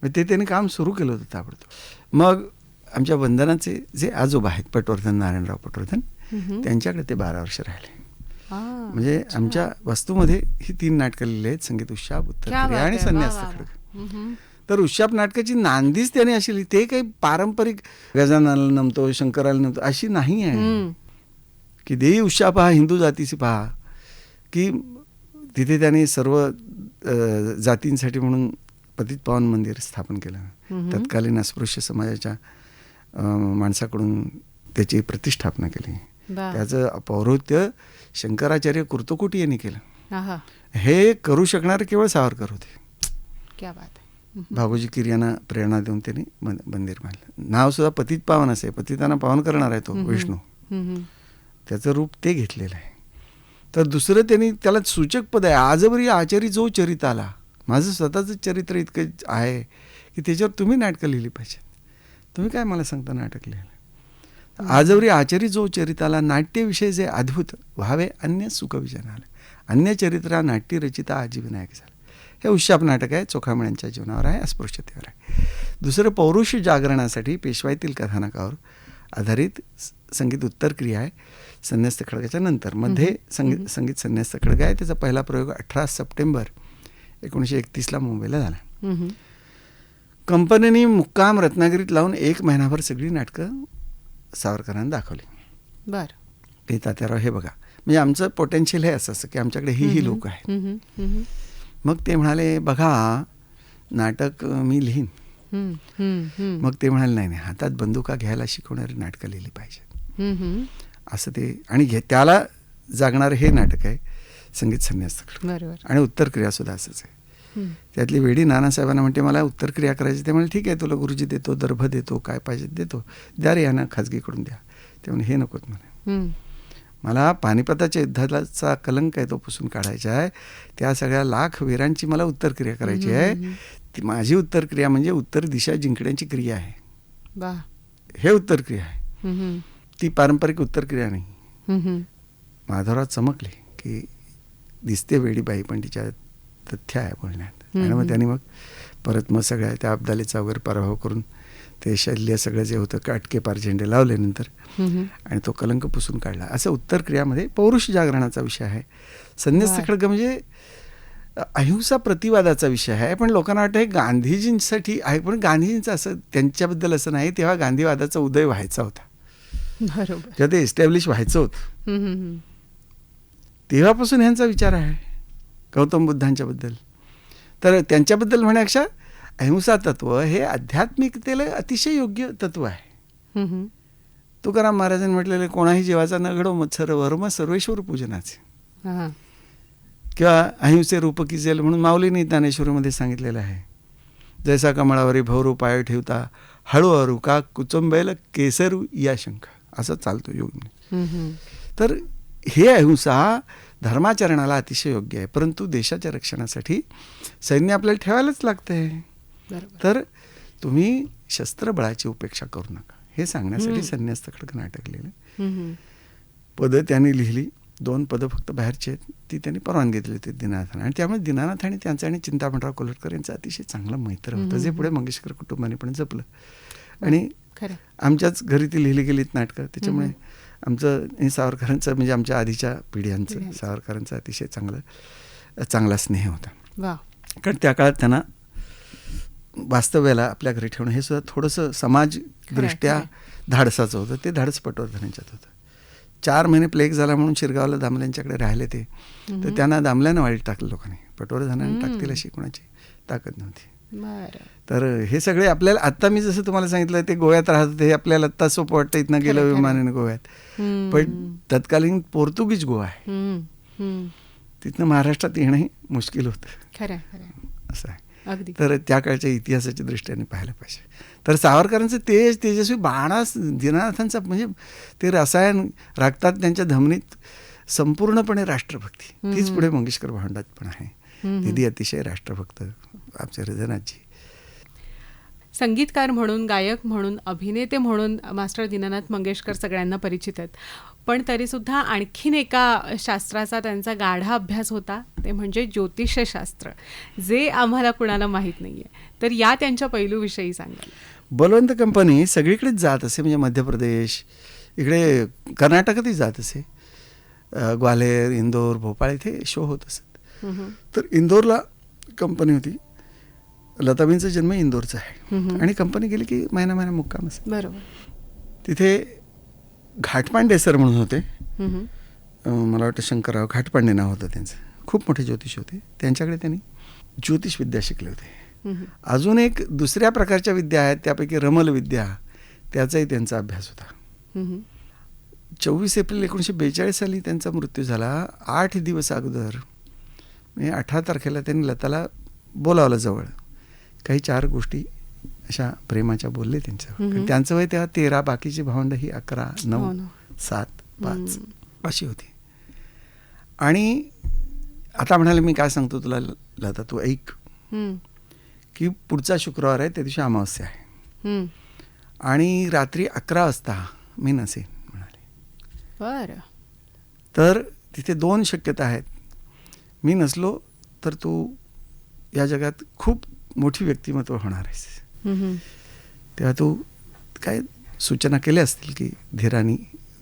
ते त्यांनी काम सुरू केलं होतं ताबडतोब. मग आमच्या वंदनाचे जे आजोबा आहेत, पटवर्धन नारायणराव पटवर्धन, त्यांच्याकडे ते 12 वर्ष राहिले. म्हणजे आमच्या वस्तूमध्ये ही 3 नाटकं लिहिली आहेत, संगीत उशाप, उत्तरक्रिया आणि संन्यास्त खड्ग. तर उशाप नाटकाची नांदीच त्याने अशी लिहिली. ते काही पारंपरिक गजाननाला नमतो, शंकराला नमतो अशी नाही आहे की देई उशाप हा हिंदू जातीची पहा, की तिथे त्याने सर्व जातींसाठी म्हणून पतित पावन मंदिर स्थापन केलं. तत्कालीन अस्पृश्य समाजाच्या माणसाकडून त्याची प्रतिष्ठापना केली. त्याचं पौरोहित्य शंकराचार्य कुर्तकोटी यांनी केलं. हे करू शकणारे केवळ सावरकर होते.
क्या बात आहे.
भागोजी किर यांना प्रेरणा देऊन त्यांनी मंदिर बांधलं. नाव सुद्धा पतित पावन असे, पतितांना पावन करणार आहे तो विष्णू. त्याचं रूप ते घेतलेलं आहे. तर दुसरं त्यांनी त्याला सूचक पद आहे, आजवरी आचारी जो चरिताला. माझं स्वतःचं चरित्र इतकं आहे की त्याच्यावर तुम्ही नाटकं लिहिली पाहिजेत. तुम्ही काय मला सांगता नाटक लिहायला. आजवरी आचारी जो चरिताला नाट्यविषय जे अद्भुत व्हावे अन्य सुखविजनाला, अन्य चरित्रा नाट्य रचिता आजीविनायक झालं. हे उशाप नाटक आहे, चोखामण्यांच्या जीवनावर आहे, अस्पृश्यतेवर आहे. दुसरं पौरुष जागरणासाठी पेशवाईतील कथानकावर आधारित संगीत उत्तरक्रिया आहे, संन्यस्त खड्गाच्या नंतर. मध्ये संगीत संन्यस्त खड्ग आहे. त्याचा पहिला प्रयोग 18 सप्टेंबर 1931 मुंबईला झाला. कंपनीने मुक्काम रत्नागिरीत लावून 1 महिनाभर सगळी नाटकं सावरकरांना दाखवली.
बरं.
ते तात्याराव हे बघा, म्हणजे आमचं पोटेन्शियल हे असं की आमच्याकडे ही लोक आहेत. मग ते म्हणाले बघा नाटक मी लिहीन. मग ते म्हणाले नाही हातात बंदुका घ्यायला शिकवणारी नाटकं लिहिली पाहिजे असं ते. आणि त्याला जागणारं हे नाटक आहे संगीत संन्यास्त खड्ग. आणि उत्तरक्रिया सुद्धा असंच आहे. त्यातली वेडी नानासाहेबांना म्हणते मला उत्तरक्रिया करायची. ते म्हणजे ठीक आहे तुला गुरुजी देतो, दर्भ देतो, काय पाहिजे देतो, द्या रे यांना खाजगीकडून द्या. ते म्हणजे हे नकोत मला पानिपताच्या युद्धाचा कलंक आहे तो पुसून काढायचा आहे. त्या सगळ्या लाख वीरांची मला उत्तरक्रिया करायची आहे. ती माझी उत्तरक्रिया म्हणजे उत्तर दिशा जिंकण्याची क्रिया आहे. हे उत्तरक्रिया आहे, ती पारंपरिक उत्तरक्रिया नाही. माधवराव चमकले की दिसते वेडी बाई पण तिच्या तथ्य आहे बोलण्यात. आणि मग त्यांनी परत सगळ्या त्या अब्दालीचा वगैरे पराभव करून ते शल्य सगळं जे होतं काटके पार झेंडे लावले नंतर आणि तो कलंक पुसून काढला. असं उत्तरक्रियामध्ये पौरुष जागरणाचा विषय आहे. संन्यस्त खड्ग म्हणजे अहिंसा प्रतिवादाचा विषय आहे. पण लोकांना वाटतं हे गांधीजींसाठी आहे, पण गांधीजींचं असं त्यांच्याबद्दल असं नाही. तेव्हा गांधीवादाचा उदय व्हायचा होता,
बरोबर,
जेव्हा ते एस्टॅब्लिश व्हायचं होतं तेव्हापासून ह्यांचा विचार आहे गौतम बुद्धांच्याबद्दल. तर त्यांच्याबद्दल म्हणण्यापेक्षा अहिंसा तत्व हे आध्यात्मिकतेला अतिशय योग्य तत्व आहे. तुकाराम महाराजांनी म्हटलेले कोणाही जीवाचा न घडो मत्सर वर्म सर्वेश्वर पूजनाचे,
हां.
किंवा अहिंसे रूप की जेल म्हणून माऊलींनी ज्ञानेश्वरीमध्ये सांगितलेलं आहे. जैसा कमळावरी भवरू पाय ठेवता हळूहळू का कुचंबेल केसरू या शंख, असं चालतो योग. तर हे अहिंसा धर्माचरणाला अतिशय योग्य आहे, परंतु देशाच्या रक्षणासाठी सैन्य आपल्याला ठेवायलाच लागते. तर तुम्ही शस्त्रबळाची उपेक्षा करू नका, हे सांगण्यासाठी संन्यास खडक नाटक लिहिलं. पदं त्यांनी लिहिली, 2 पदं फक्त बाहेरची आहेत, ती त्यांनी परवानगी दिली होती दीनानाथांना. आणि त्यामुळे दीनानाथ आणि त्यांचं आणि चिंतामणराव कोल्हटकर यांचं अतिशय चांगलं मैत्र होतं, जे पुढे मंगेशकर कुटुंबाने पण जपलं. आणि आमच्याच घरी ती लिहिली गेलीत नाटकं, त्याच्यामुळे आमचं सावरकरांचं म्हणजे आमच्या आधीच्या पिढ्यांचं सावरकरांचा अतिशय चांगला स्नेह होता. कारण त्या काळात त्यांना वास्तव्याला आपल्या घरी ठेवणं हे सुद्धा थोडंसं समाजदृष्ट्या धाडसाचं होतं. ते धाडस पटवर्धनांच्यात होतं. 4 महिने प्लेग झाला म्हणून शिरगावला दामल्यांच्याकडे राहिले ते, तर त्यांना दामल्यानं वाईट टाकलं लोकांनी. पटवर्धनाने टाकतील अशी कोणाची ताकद नव्हती. तर हे सगळे आपल्याला आत्ता मी जसं तुम्हाला सांगितलं ते गोव्यात राहत होते, हे आपल्याला आत्ता सोपं वाटतं, इथनं गेलं विमानाने गोव्यात. पण तत्कालीन पोर्तुगीज गोवा आहे, तिथनं महाराष्ट्रात येणंही मुश्किल होतं. असं आहे. तर त्या काळच्या इतिहासाच्या दृष्टीने पाहायला पाहिजे. तर सावरकरांचं तेजस्वी बाणास दीनानाथांचा म्हणजे ते रसायन राखतात त्यांच्या धमनीत संपूर्णपणे राष्ट्रभक्ती, तीच पुढे मंगेशकर भावंडात पण आहे. दीदी अतिशय राष्ट्रभक्त आमच्या हृदयनाथजी.
संगीतकार म्हणून, गायक म्हणून, अभिनेते म्हणून मास्टर दीनानाथ मंगेशकर सगळ्यांना परिचित आहेत. पण तरीसुद्धा आणखीन एका शास्त्राचा त्यांचा गाढा अभ्यास होता, ते म्हणजे ज्योतिषशास्त्र, जे आम्हाला कुणाला माहीत नाही आहे. तर या त्यांच्या पैलूविषयी सांगाल.
बलवंत कंपनी सगळीकडेच जात असे, म्हणजे मध्य प्रदेश, इकडे कर्नाटकातही जात असे. ग्वाल्हेर, इंदोर, भोपाळ इथे शो होत असत. तर इंदोरला कंपनी होती. लताबाईंचा जन्म इंदोरचा आहे आणि कंपनी गेली की महिना मुक्काम असे.
बरोबर.
तिथे घाटपांडे सर म्हणून होते, मला वाटतं शंकरराव घाटपांडे नाव होतं त्यांचं. खूप मोठे ज्योतिष होते. त्यांच्याकडे त्यांनी ज्योतिष विद्या शिकले होते. अजून एक दुसऱ्या प्रकारच्या विद्या आहेत, त्यापैकी रमल विद्या, त्याचाही त्यांचा अभ्यास होता. 24 एप्रिल 1942 साली त्यांचा मृत्यू झाला. 8 दिवस अगोदर म्हणजे 18 तारखेला त्यांनी लताला बोलावलं जवळ. काही 4 गोष्टी अशा प्रेमाच्या बोलले त्यांच्यावर. त्यांचं वय तेव्हा 13, बाकीची भावंड ही 11, 9, 7, 5 अशी होती. आणि आता म्हणाले मी काय सांगतो तुला लता, तू ऐक, की पुढचा शुक्रवार आहे, त्या दिवशी अमावस्या आहे आणि रात्री 11 वाजता मी नसेन म्हणाले.
बरं.
तर तिथे 2 शक्यता आहेत. मी नसलो तर तू या जगात खूप मोठी व्यक्तिमत्व होणार आहेस. तेव्हा तू काय सूचना केल्या असतील की धीरानी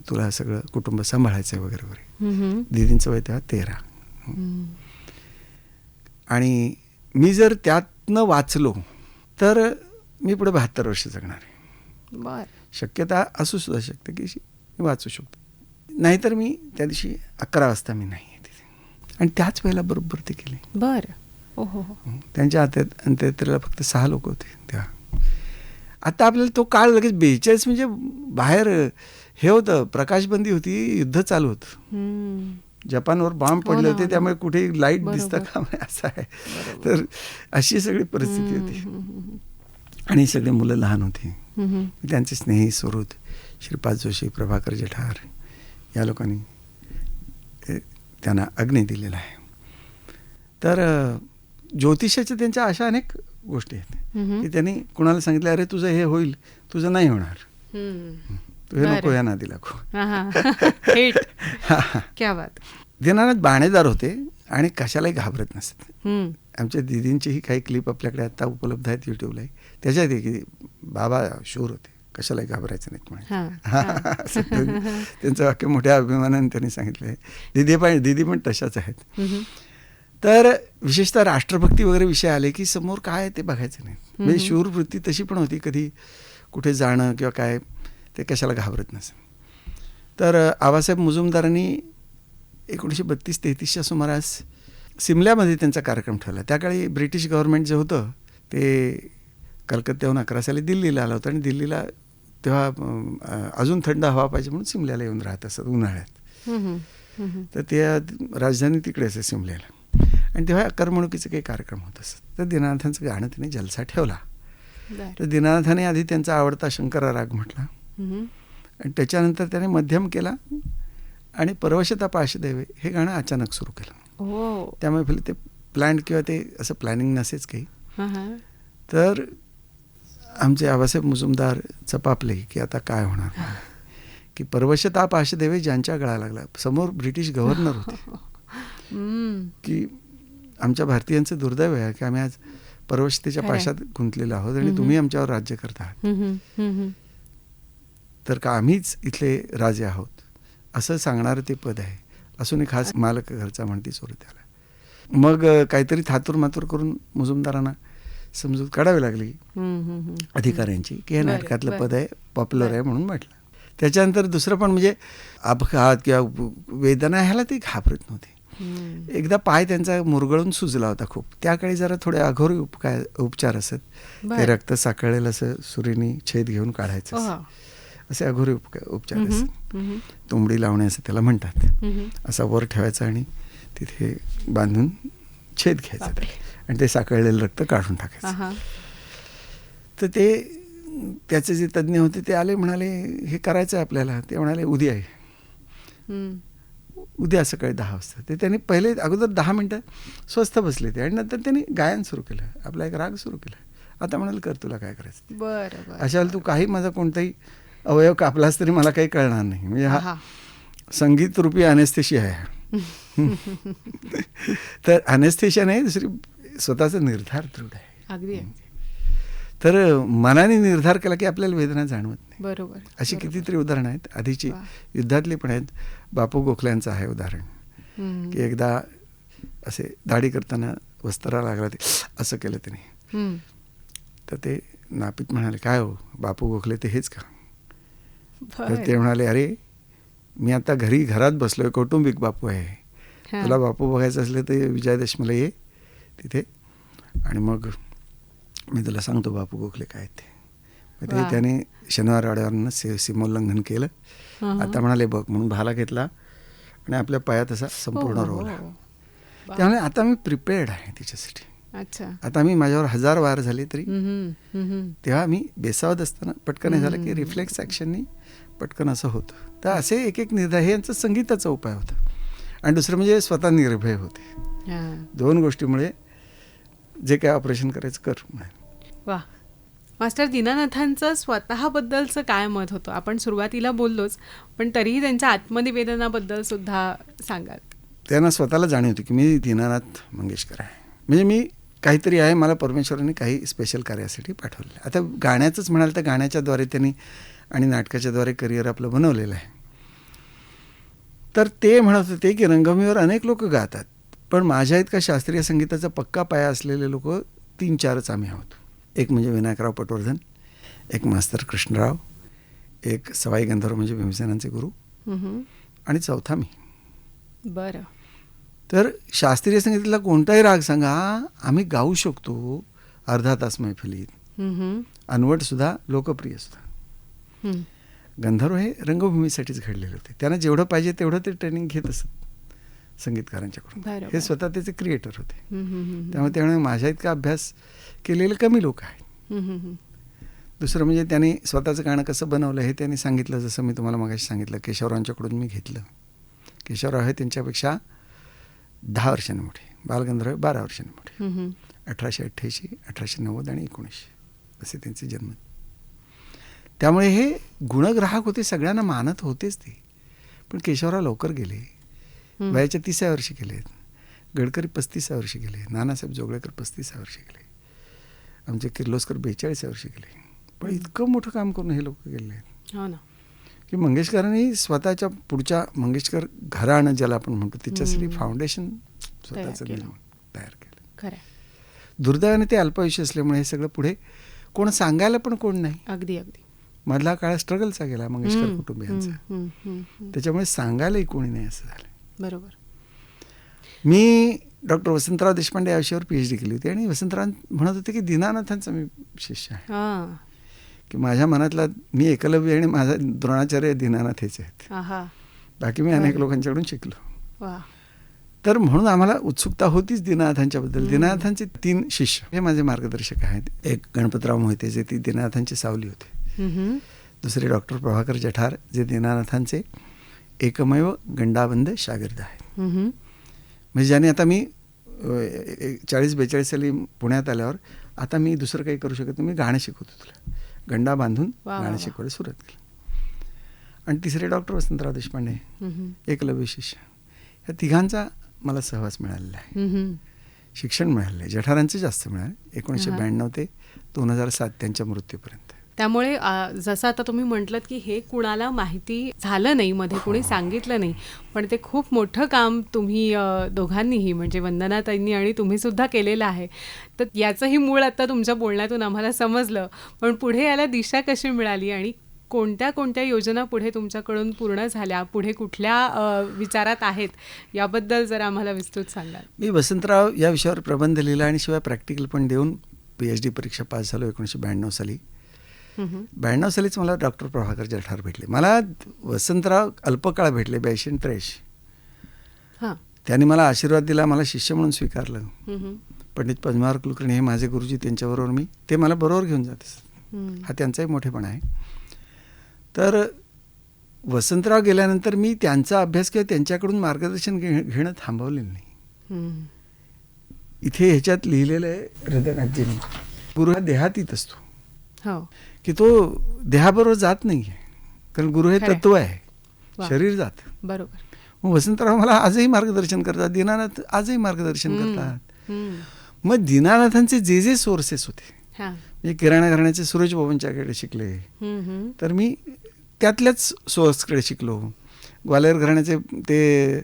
तुला सगळं कुटुंब सांभाळायचं आहे वगैरे वगैरे. दीदींचं वय तेव्हा 13. आणि मी जर त्यातनं वाचलो तर मी पुढे 72 वर्ष जगणार आहे. शक्यता असू सुद्धा शकते की मी वाचू शकतो. नाहीतर मी त्या दिवशी 11 वाजता मी नाही आहे तिथे. आणि त्याच वेळेला बरोबर ते केले.
बरं. हो.
त्यांच्या अंत्ययात्रेला फक्त 6 लोक होते तेव्हा. आता आपल्याला तो काळ लगेच 42 म्हणजे बाहेर हे होतं, प्रकाशबंदी होती, युद्ध चालू होतं, जपानवर बॉम्ब पडले होते, त्यामुळे कुठे लाईट दिसतं का असं आहे. तर अशी सगळी परिस्थिती होती आणि सगळे मुलं लहान होती. त्यांचे स्नेही सुहृद श्रीपाद जोशी, प्रभाकर जठार या लोकांनी त्यांना अग्नी दिलेला आहे. तर ज्योतिषाच्या त्यांच्या अशा अनेक गोष्टी आहेत की त्यांनी कुणाला सांगितलं, अरे तुझं हे होईल, तुझं नाही होणार, तू हे नको या नादी लागू. दीनानाथ बाणेदार होते आणि कशालाही घाबरत नसत. आमच्या दीदींचीही काही क्लिप आपल्याकडे आता उपलब्ध आहेत युट्यूबला. त्याच्यात की बाबा शूर होते, कशालाही घाबरायचं नाहीत म्हणे. त्यांचं वाक्य मोठ्या अभिमानाने त्यांनी सांगितलं. दीदी पण तशाच आहेत. तर विशेषतः राष्ट्रभक्ती वगैरे विषय आले की समोर काय आहे ते बघायचं नाही. म्हणजे शूरवृत्ती तशी पण होती, कधी कुठे जाणं किंवा काय ते कशाला घाबरत नसेल. तर आबासाहेब मुजुमदारांनी 1932-33च्या सुमारास सिमल्यामध्ये त्यांचा कार्यक्रम ठेवला. त्याकाळी ब्रिटिश गव्हर्नमेंट जे होतं ते कलकत्त्याहून 11 साली दिल्लीला आलं होतं आणि दिल्लीला तेव्हा अजून थंड हवा पाहिजे म्हणून सिमल्याला येऊन राहत असत उन्हाळ्यात. तर त्या राजधानी तिकडेच आहे सिमल्याला. आणि तेव्हा करमणुकीचे काही कार्यक्रम होत असत. तर दीनानाथांचं गाणं त्यांनी जलसा ठेवला. तर दीनानाथाने आधी त्यांचा आवडता शंकरा राग म्हटला आणि त्याच्यानंतर त्याने मध्यम केला आणि परवशता पाशदेवे हे गाणं अचानक सुरू केलं. त्यामुळे पहिले ते प्लॅन किंवा ते असं प्लॅनिंग नसेच काही. तर आमचे आबासाहेब मुजुमदार चपापले की आता काय होणार, की परवशता पाशदेवे ज्यांच्या गळा लागला. समोर ब्रिटिश गव्हर्नर होते की आमच्या भारतीयांचं दुर्दैव आहे की आम्ही आज परवशतेच्या पाशात गुंतलेलो आहोत आणि तुम्ही आमच्यावर राज्य करत आहात, तर का आम्हीच इथले राजे आहोत असं सांगणारं ते पद आहे. असून एक खास मालक घरचा म्हणती चोर त्याला. मग काहीतरी थातूर मातूर करून मुजुमदारांना समजूत काढावी लागली अधिकाऱ्यांची की हे नाटकातलं पद आहे, पॉप्युलर आहे म्हणून म्हटलं. त्याच्यानंतर दुसरं पण म्हणजे अपघात किंवा वेदना ह्याला ते घाबरत नव्हते. एकदा पाय त्यांचा मुरगळून सुजला होता खूप. त्याकाळी जरा थोडे अघोरी उपचार असत. ते रक्त साकळलेलं असं सुरीने छेद घेऊन काढायचं असे अघोरी उपचार असत. तुंबडी लावणे असं त्याला म्हणतात. असा वर ठेवायचा आणि तिथे बांधून छेद घ्यायचा आणि ते साकळलेलं रक्त काढून टाकायचं. तर ते त्याचे जे तज्ज्ञ होते ते आले, म्हणाले हे करायचं आहे आपल्याला. ते म्हणाले उद्या आहे, उद्या सकाळी 10 वाजता. ते त्यांनी पहिले अगोदर 10 मिनटं स्वस्थ बसले ते आणि नंतर त्यांनी गायन सुरू केलं, आपला एक राग सुरू केला. आता म्हणाले कर तुला काय करायचं.
बरं.
अशा वेळेला तू काही माझा कोणताही अवयव कापलास तरी मला काही कळणार नाही. म्हणजे हा संगीत रूपी अनेस्थेशिया आहे. तर अनेस्थेशिया नाही, दुसरी स्वतःचा निर्धार दृढ आहे.
अगदी.
तर मनाने निर्धार केला की आपल्याला वेदना जाणवत नाही.
बरोबर.
अशी कितीतरी उदाहरणं आहेत. आधीची युद्धातली पण आहेत. बापू गोखल्यांचं आहे उदाहरण की एकदा असे दाढी करताना वस्त्रा लागला, ते असं केलं त्याने. तर ते नापित म्हणाले काय हो बापू गोखले ते हेच का. तर ते म्हणाले अरे मी आता घरात बसलोय, कौटुंबिक बापू आहे. तुला बापू बघायचं असले तर विजयादशमीला ये तिथे आणि मग मी तुला सांगतो बापू गोखले काय ते. ते त्याने शनिवार वाड्यावरनं सीमोल्लंघन केलं. आता म्हणाले बघ म्हणून भाला घेतला आणि आपल्या पायात असा संपूर्ण रोवला. त्यामुळे आता मी प्रिपेअर्ड आहे तिच्यासाठी. आता मी माझ्यावर 1000 वार झाले तरी तेव्हा मी बेसावत असताना पटकन हे झालं की रिफ्लेक्स ॲक्शननी पटकन असं होतं. तर असे एक एक निर्धार हे यांचं संगीताचा उपाय होता. आणि दुसरं म्हणजे स्वतः निर्भय होते. 2 गोष्टीमुळे जे काय ऑपरेशन करायचं कर.
वा. मास्टर दीनानाथांचं स्वतःबद्दलचं काय मत होतं. आपण सुरुवातीला बोललोच, पण तरीही त्यांच्या आत्मनिवेदनाबद्दल सुद्धा सांगाल.
त्यांना स्वतःला जाणीव होती की मी दीनानाथ मंगेशकर आहे. म्हणजे मी काहीतरी आहे, मला परमेश्वराने काही स्पेशल कार्यासाठी पाठवलेलं. आता गाण्याचंच म्हणाल तर गाण्याच्याद्वारे त्यांनी आणि नाटकाच्याद्वारे करिअर आपलं बनवलेलं आहे. तर ते म्हणत होते की रंगभूमीवर अनेक लोक गातात, पण माझ्या इतका शास्त्रीय संगीताचा पक्का पाया असलेले लोक 3-4च आम्ही आहोत. एक म्हणजे विनायकराव पटवर्धन, एक मास्तर कृष्णराव, एक सवाई गंधर्व म्हणजे भीमसेनांचे गुरु आणि चौथा मी.
बरं.
तर शास्त्रीय संगीतातला कोणताही राग सांगा आम्ही गाऊ शकतो अर्धा तास मैफिलीत. अनवट सुद्धा, लोकप्रिय सुद्धा. गंधर्व हे रंगभूमीसाठीच घडलेले होते. त्यांना जेवढं पाहिजे तेवढं ते ट्रेनिंग घेत असत संगीतकारांच्याकडून. हे स्वतः त्याचे क्रिएटर होते. त्यामुळे त्यामुळे माझ्या इतका अभ्यास केलेले कमी लोक आहेत. दुसरं म्हणजे त्यांनी स्वतःचं गाणं कसं बनवलं हे त्यांनी सांगितलं. जसं मी तुम्हाला मगाशी सांगितलं केशवरावांच्याकडून मी घेतलं. केशवराव हे त्यांच्यापेक्षा 10 वर्षांनी मोठे, बालगंधर्व 12 वर्षांनी मोठे. 1888, 1890 आणि 1900 असे त्यांचे जन्म. त्यामुळे हे गुणग्राहक होते, सगळ्यांना मानत होतेच ते. पण केशवराव लवकर गेले, वयाच्या 30व्या वर्षी गेलेत. गडकरी 35व्या वर्षी गेले, नानासाहेब जोगळेकर 35व्या वर्षी गेले, आमचे किर्लोस्कर 42व्या वर्षी गेले. पण इतकं मोठं काम करून हे लोक गेले आहेत की मंगेशकरांनी स्वतःच्या पुढच्या मंगेशकर घराणं ज्याला आपण म्हणतो त्याच्यासाठी फाउंडेशन स्वतःचं तयार केलं. दुर्दैवाने ते अल्पायुष्य असल्यामुळे हे सगळं पुढे कोण सांगायला पण कोण नाही.
अगदी अगदी.
मधला काळ स्ट्रगलचा गेला मंगेशकर कुटुंबियांचा. त्याच्यामुळे सांगायलाही कोणी नाही असं झालं.
बरोबर.
मी डॉक्टर वसंतराव देशपांडे या विषयावर PhD केली होती आणि वसंतराव म्हणत होते की दीनानाथांचा मी शिष्य आहे. की माझ्या मनातला मी एकलव्य आणि माझा द्रोणाचार्य दीनानाथ हेच आहेत.
आहा.
बाकी मी अनेक लोकांच्याकडून शिकलो.
वा.
तर म्हणून आम्हाला उत्सुकता होतीच दीनानाथांच्याबद्दल. दीनानाथांचे 3 शिष्य हे माझे मार्गदर्शक आहेत. एक गणपतराव मोहिते जे ती दीनानाथांची सावली होते. दुसरे डॉक्टर प्रभाकर जठार जे दीनानाथांचे एकमेव गंडाबंद शागिर्द आहेत. म्हणजे ज्याने आता मी 40-42 साली पुण्यात आल्यावर आता मी दुसरं काही करू शकत नाही, मी गाणं शिकवतो तुला, गंडा बांधून गाणं शिकवायला सुरुवात केली. आणि तिसरे डॉक्टर वसंतराव देशपांडे एकलव्य शिष्य. या तिघांचा मला सहवास मिळालेला आहे, शिक्षण मिळालेलं आहे. जठारांचं जास्त मिळालं 1992 ते 2007 त्यांच्या मृत्यूपर्यंत.
त्यामुळे जसं आता तुम्ही म्हटलं की हे कुणाला माहिती झालं नाही, मध्ये कुणी सांगितलं नाही, पण ते खूप मोठं काम तुम्ही दोघांनीही म्हणजे वंदनाताईंनी आणि तुम्ही सुद्धा केलेलं आहे. तर याचंही मूळ आता तुमच्या बोलण्यातून आम्हाला समजलं. पण पुढे याला दिशा कशी मिळाली आणि कोणत्या कोणत्या योजना पुढे तुमच्याकडून पूर्ण झाल्या, पुढे कुठल्या विचारात आहेत, याबद्दल जर आम्हाला विस्तृत सांगाल.
मी वसंतराव या विषयावर प्रबंध लिहिला आणि शिवाय प्रॅक्टिकल पण देऊन PhD परीक्षा पास झालो 1992 साली. 92 सालीच मला डॉक्टर प्रभाकर जठार भेटले. मला वसंतराव अल्पकाळ भेटले 82 आणि 83. त्यांनी मला आशीर्वाद दिला, मला शिष्य म्हणून स्वीकारलं. पंडित पद्माकर कुलकर्णी हे माझे गुरुजी, त्यांच्याबरोबर ते मला बरोबर घेऊन जात असत. हा त्यांचाही मोठेपणा आहे. तर वसंतराव गेल्यानंतर मी त्यांचा अभ्यास किंवा त्यांच्याकडून मार्गदर्शन घेणं थांबवलेलं नाही. इथे ह्याच्यात लिहिलेलं आहे हृदयनाथजींनी, गुरु हा देहातीत असतो, की तो देहाबरोबर जात नाही आहे, कारण गुरु हे तत्व आहे, शरीर जात.
बरोबर.
मग वसंतराव मला आजही मार्गदर्शन करतात, दीनानाथ आजही मार्गदर्शन करतात. मग दीनानाथांचे जे जे सोर्सेस होते, मी किराणा घराण्याचे सुरेश बाबांच्याकडे शिकले, तर मी त्यातल्याच सोर्सकडे शिकलो. ग्वाल्हेर घराण्याचे ते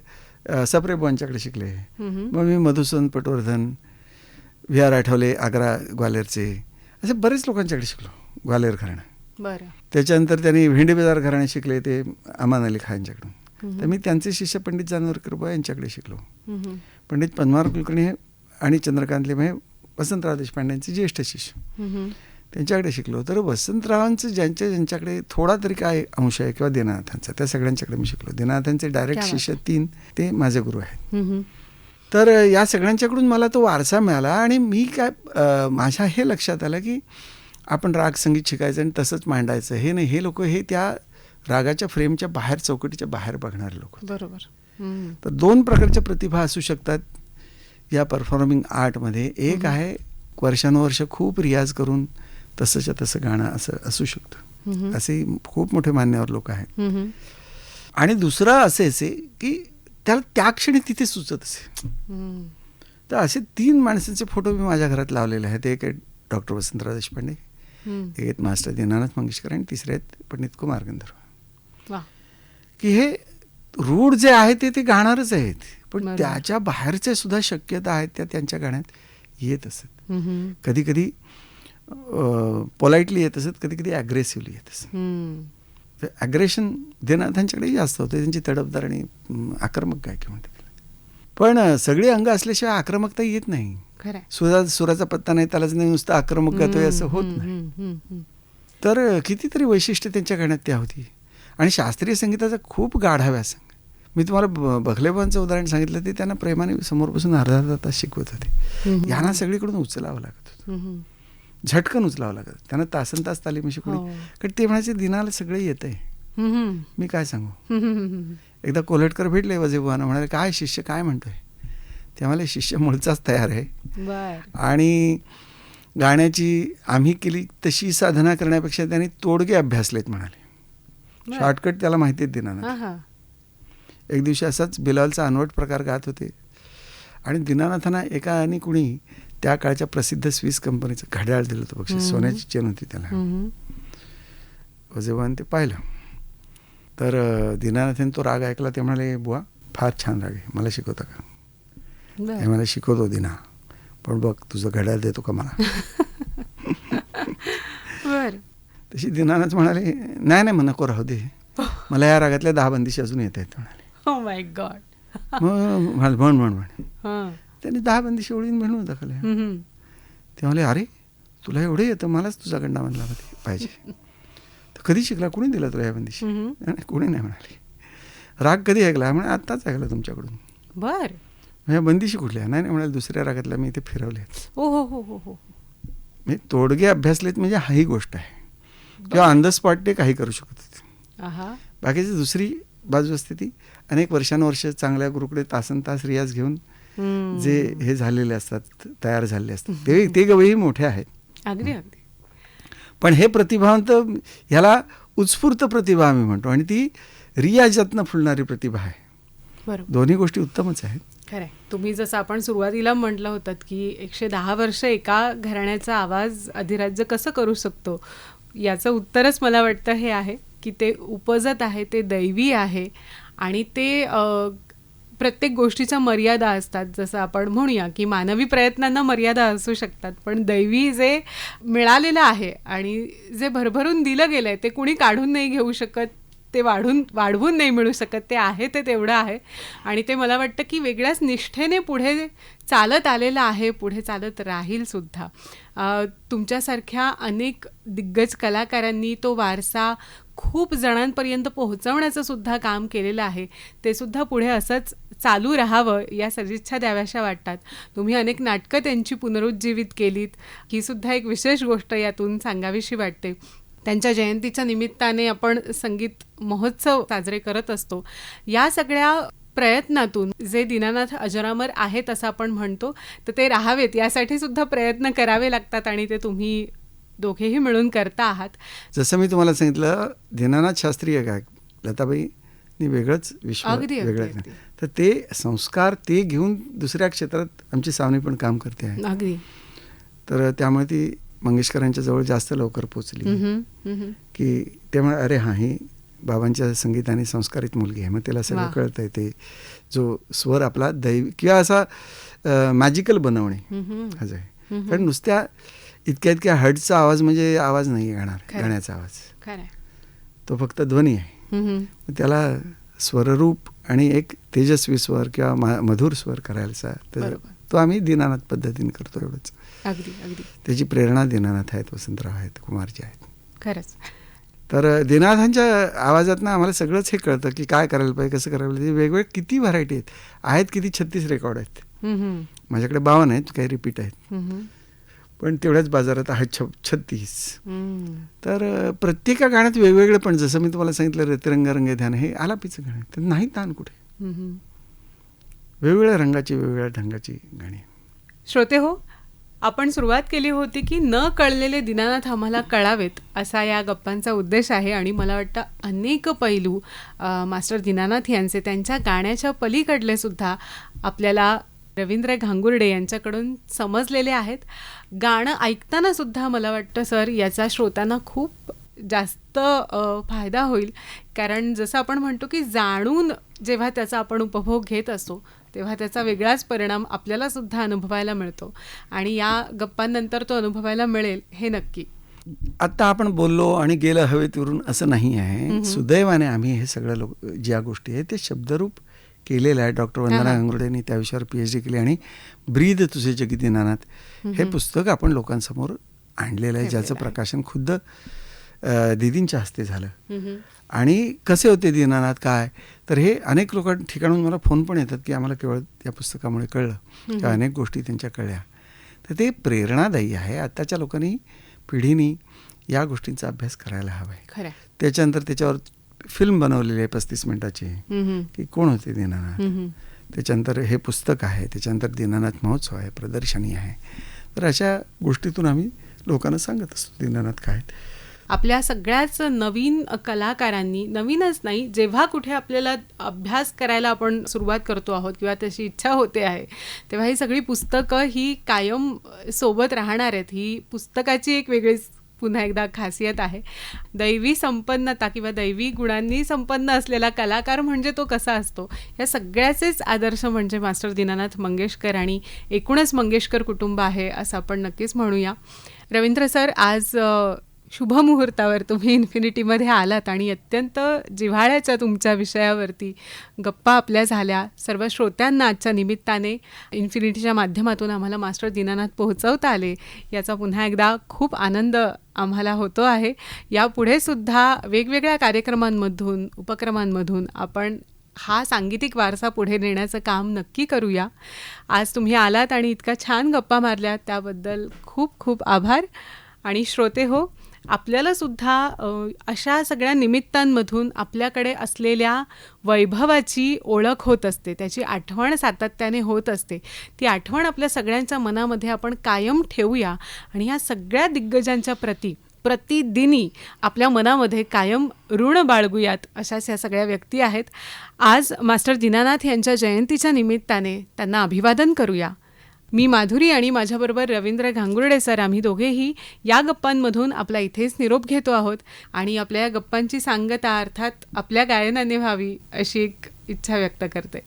सप्रे बाबांच्याकडे शिकले. मग मी मधुसूदन पटवर्धन, V.R. आठवले आग्रा ग्वाल्हेरचे, असे बरेच लोकांच्याकडे शिकलो ग्वाल्हेर घराणं.
बरं.
त्याच्यानंतर त्यांनी भेंडी बाजार घराणे शिकले, ते अमान अली खानच्याकडून. तर मी त्यांचे शिष्य पंडित जानोरकर बुवा यांच्याकडे शिकलो. पंडित पद्माकर कुलकर्णी आणि चंद्रकांत लिम हे वसंतराव देशपांड्यांचे ज्येष्ठ शिष्य, त्यांच्याकडे शिकलो. तर वसंतरावांचं ज्यांच्याकडे थोडा तरी काय अंश आहे किंवा दीनानाथांचा, त्या सगळ्यांच्याकडे मी शिकलो. दीनानाथांचे डायरेक्ट शिष्य 3 ते माझे गुरु आहेत. तर या सगळ्यांच्याकडून मला तो वारसा मिळाला. आणि मी काय माझ्या हे लक्षात आलं की आपण राग संगीत शिकायचं आणि तसंच मांडायचं हे नाही. हे लोक हे त्या रागाच्या फ्रेमच्या बाहेर, चौकटीच्या बाहेर बघणारे लोक.
बरोबर.
तर 2 प्रकारच्या प्रतिभा असू शकतात या परफॉर्मिंग आर्टमध्ये. एक आहे वर्षानुवर्ष खूप रियाज करून तसंच्या तसं गाणं असं असू शकतं, असे खूप मोठे मान्यवर लोक आहेत. आणि दुसरं असेच आहे की त्याला त्या क्षणी तिथे सुचत असे. तर असे 3 माणसांचे फोटो मी माझ्या घरात लावलेले आहेत. एक आहे डॉक्टर वसंतराव देशपांडे, एक आहेत मास्टर दीनानाथ मंगेशकर, आणि तिसरे आहेत पंडित कुमार गंधर्व. की हे रूढ जे आहे ते गाणारच आहेत, पण त्याच्या बाहेरच्या सुद्धा शक्यता आहेत त्या त्यांच्या गाण्यात येत असत. कधी कधी पोलाइटली येत असत, कधी कधी ॲग्रेसिव्हली येत असत. ॲग्रेशन दीनानाथांच्याकडे जास्त होते, त्यांची तडफदार आणि आक्रमक गायकी म्हणतात. पण सगळी अंग असल्याशिवाय आक्रमकता येत नाही. सुराचा पत्ता नाही, त्यालाच नाही, नुसतं आक्रमक गातोय असं होत नाही. तर कितीतरी वैशिष्ट्य त्यांच्या गाण्यात त्या होती. आणि शास्त्रीय संगीताचा खूप गाढा व्यासंग. मी तुम्हाला बघलेबांचं उदाहरण सांगितलं, ते त्यांना प्रेमाने समोर बसून अर्धा तास शिकवत होते. यांना सगळीकडून उचलावं लागत होतं, झटकन उचलावं लागत. त्यांना तासन तास तालीम शिकवली, कारण ते म्हणायचे दिनाला सगळं येत आहे, मी काय सांगू. एकदा कोल्हटकर भेटले वजेबुवांना, म्हणाले काय शिष्य काय म्हणतोय. त्यामुळे शिष्य मुळचाच तयार आहे. आणि गाण्याची आम्ही केली तशी साधना करण्यापेक्षा त्यांनी तोडगे अभ्यासलेत म्हणाले. शॉर्टकट त्याला माहितीच दीनानाथ. एक दिवशी असाच बिलालचा अनवट प्रकार गात होते, आणि दीनानाथांना एका आणि कुणी त्या काळच्या प्रसिद्ध स्विस कंपनीचं घड्याळ दिलं होतं बक्षीस, सोन्याची चेन होती त्याला. वजेबुवांनी ते पाहिलं. तर दीनानाथांनी तो राग ऐकला. ते म्हणाले, बुवा फार छान राग आहे, मला शिकवता का. हे मला शिकवतो दिना, पण बघ तुझं घड्याळ देतो का मला. तशी दीनानाथ म्हणाले, नाही नाही मग नको राहू दे, मला या रागातल्या 10 बंदिशी अजून येत आहेत म्हणाले. मग म्हण. त्यांनी 10 बंदिशी ओळीन म्हणून दाखवल्या. ते म्हणाले, अरे तुला एवढे येतं, मलाच तुझ्याकडनं म्हणला पाहिजे. तर कधी शिकला, कुणी दिला तुला या बंदिशी? कुणी नाही म्हणाली. राग कधी ऐकला? म्हणे आत्ताच ऐकला तुमच्याकडून.
बर,
ह्या बंदिशी कुठल्या? नाही म्हणाले दुसऱ्या रागातल्या मी इथे फिरवले.
हो हो हो हो हो.
मी तोडगे अभ्यासलेत म्हणजे हाही गोष्ट आहे. किंवा ऑन द स्पॉट ते काही करू शकत होते. बाकीची दुसरी बाजू असते ती अनेक वर्षानुवर्ष चांगल्या गुरुकडे तासन तास रियाज घेऊन जे हे झालेले असतात, तयार झालेले असतात, ते गवई मोठे आहेत.
अगदी अगदी.
पण हे प्रतिभावंत, ह्याला उत्स्फूर्त प्रतिभा आम्ही म्हणतो, आणि ती रियाजातनं फुलणारी प्रतिभा आहे.
बरोबर,
दोन्ही गोष्टी उत्तमच आहेत.
खरंय. तुम्ही जसं आपण सुरुवातीला म्हटलं होतं की 110 वर्ष एका घराण्याचा आवाज अधिराज्य कसं करू शकतो, याचं उत्तरच मला वाटतं हे आहे की ते उपजत आहे, ते दैवी आहे, आणि ते प्रत्येक गोष्टीच्या मर्यादा असतात. जसं आपण म्हणूया की मानवी प्रयत्नांना मर्यादा असू शकतात, पण दैवी जे मिळालेलं आहे आणि जे भरभरून दिलं गेलं आहे ते कुणी काढून नाही घेऊ शकत, ते वाढवून नाही मिळू शकत. ते आहे ते तेवढं आहे, आणि ते मला वाटतं की वेगळ्याच निष्ठेने पुढे चालत आलेलं आहे, पुढे चालत राहील सुद्धा. तुमच्यासारख्या अनेक दिग्गज कलाकारांनी तो वारसा खूप जणांपर्यंत पोहोचवण्याचं सुद्धा काम केलेलं आहे. ते सुद्धा पुढे असंच चालू राहावं या सदिच्छा द्याव्याशा वाटतात. तुम्ही अनेक नाटकं त्यांची पुनरुज्जीवित केलीत, ही सुद्धा एक विशेष गोष्ट यातून सांगावीशी वाटते. त्यांच्या जयंतीच्या निमित्ताने आपण संगीत महोत्सव साजरे करत असतो. या सगळ्या प्रयत्नातून जे दीनानाथ अजरामर आहेत असं आपण म्हणतो, तर ते राहावेत यासाठी सुद्धा प्रयत्न करावे लागतात, आणि ते तुम्ही दोघेही मिळून करता आहात.
जसं मी तुम्हाला सांगितलं, दीनानाथ शास्त्रीय गायक लताबाईंनी वेगळंच विश्व वेगळं, तर ते संस्कार ते घेऊन दुसऱ्या क्षेत्रात आमची सावनी पण काम करते आहे.
अगदी.
तर त्यामुळे ती मंगेशकरांच्या जवळ जास्त लवकर पोचली की त्यामुळे अरे हां, ही बाबांच्या संगीताने संस्कारित मुलगी आहे. मग त्याला सगळं कळतं आहे. ते जो स्वर आपला दैवी किंवा असा मॅजिकल बनवणे हा आहे. कारण नुसत्या इतक्या हर्ट्जचा आवाज म्हणजे आवाज नाही गाण्याचा आवाज, तो फक्त ध्वनी आहे. त्याला स्वररूप आणि एक तेजस्वी स्वर किंवा मधुर स्वर करायचा, तर तो आम्ही दीनानाथ पद्धतीने करतो, एवढंच.
अगदी अगदी.
त्याची प्रेरणा दीनानाथ आहेत, वसंतराव आहेत, कुमारजी आहेत.
खरंच.
तर दीनानाथांच्या आवाजातनं आम्हाला सगळंच हे कळतं की काय करायला पाहिजे, कसं करायला पाहिजे. वेगवेगळे किती व्हरायटी आहेत किती 36 रेकॉर्ड आहेत. माझ्याकडे 52 आहेत, काही रिपीट आहेत, पण तेवढ्याच बाजारात आहेत 36. तर प्रत्येक गाण्यात वेगवेगळे, पण जसं मी तुम्हाला सांगितलं रतिरंग रंगे ध्यान हे आलापीचं गाणं, तर नाही ताण कुठे. वेगवेगळ्या रंगाची, वेगवेगळ्या ढंगाची गाणी.
श्रोते हो, आपण सुरुवात केली होती की न कळलेले दीनानाथ आम्हाला कळावेत, असा या गप्पांचा उद्देश आहे. आणि मला वाटतं अनेक पैलू मास्टर दीनानाथ यांचे त्यांच्या गाण्याच्या पलीकडले सुद्धा आपल्याला रवींद्र घांगुर्डे यांच्याकडून समजलेले आहेत. गाणं ऐकताना सुद्धा मला वाटतं सर याचा श्रोत्यांना खूप जास्त फायदा होईल, कारण जसं आपण म्हणतो की जाणून जेव्हा त्याचा आपण उपभोग घेत असतो तेव्हा त्याचा वेगळाच परिणाम आपल्याला सुद्धा अनुभवायला मिळतो, आणि या गप्पांनंतर तो अनुभवायला मिळेल हे नक्की.
आत्ता आपण बोललो आणि गेलं हवेतीवरून असं नाही आहे. सुदैवाने आम्ही हे सगळं ज्या गोष्टी आहेत ते शब्दरूप केलेलं आहे. डॉक्टर वंदना घांगुर्डेंनी त्या विषयावर PhD केली, आणि ब्रीद तुझे जगी दीनानाथ हे पुस्तक आपण लोकांसमोर आणलेलं आहे, ज्याचं प्रकाशन खुद्द दीदींच्या हस्ते झालं. आणि कसे होते दीनानाथ काय, तर हे अनेक ठिकाणून मला फोन पण येतात की आम्हाला केवळ या पुस्तकामुळे कळलं किंवा अनेक गोष्टी त्यांच्या कळल्या. तर ते प्रेरणादायी आहे. आत्ताच्या लोकांनी, पिढीनी या गोष्टींचा अभ्यास करायला हवा आहे. त्याच्यानंतर त्याच्यावर फिल्म बनवलेली आहे 35 मिनिटाची की कोण होते दीनानाथ. त्याच्यानंतर हे पुस्तक आहे, त्याच्यानंतर दीनानाथ महोत्सव आहे, प्रदर्शनी आहे. तर अशा गोष्टीतून आम्ही लोकांना सांगत असतो दीनानाथ काय.
आपल्या सगळ्याच नवीन कलाकारांनी, नवीनच नाही, जेव्हा कुठे आपल्याला अभ्यास करायला आपण सुरुवात करतो आहोत किंवा तशी इच्छा होते आहे, तेव्हा ही सगळी पुस्तकं ही कायम सोबत राहणार आहेत. ही पुस्तकाची एक वेगळीच पुन्हा एकदा खासियत आहे. दैवी संपन्नता किंवा दैवी गुणांनी संपन्न असलेला कलाकार म्हणजे तो कसा असतो, या सगळ्याचेच आदर्श म्हणजे मास्टर दीनानाथ मंगेशकर आणि एकूणच मंगेशकर कुटुंब आहे असं आपण नक्कीच म्हणूया. रवींद्र सर, आज शुभमुहूर्तावर तुम्ही इन्फिनिटीमध्ये आलात आणि अत्यंत जिव्हाळ्याच्या तुमच्या विषयावरती गप्पा आपल्या झाल्या. सर्व श्रोत्यांना आजच्या निमित्ताने इन्फिनिटीच्या माध्यमातून आम्हाला मास्टर दीनानाथ पोहोचवता आले याचा पुन्हा एकदा खूप आनंद आम्हाला होतो आहे. यापुढे सुद्धा वेगवेगळ्या कार्यक्रमांमधून उपक्रमांमधून आपण हा सांगीतिक वारसा पुढे नेण्याचं काम नक्की करूया. आज तुम्ही आलात आणि इतका छान गप्पा मारल्यात त्याबद्दल खूप खूप आभार. आणि श्रोते हो, आपल्याला सुद्धा अशा सगळ्या निमित्तांमधून आपल्याकडे असलेल्या वैभवाची ओळख होत असते, त्याची आठवण सातत्याने होत असते. ती आठवण आपल्या सगळ्यांच्या मनामध्ये आपण कायम ठेवूया आणि ह्या सगळ्या दिग्गजांच्या प्रतिदिनी आपल्या मनामध्ये कायम ऋण बाळगूयात. अशाच ह्या सगळ्या व्यक्ती आहेत. आज मास्टर दीनानाथ यांच्या जयंतीच्या निमित्ताने त्यांना अभिवादन करूया. मी माधुरी आणि माझ्याबरोबर रवींद्र घांगुर्डे सर, आम्ही दोघेही या गप्पांमधून आपला इथेच निरोप घेतो आहोत आणि आपल्या या गप्पांची सांगता अर्थात आपल्या गायनाने व्हावी अशी एक इच्छा व्यक्त करते.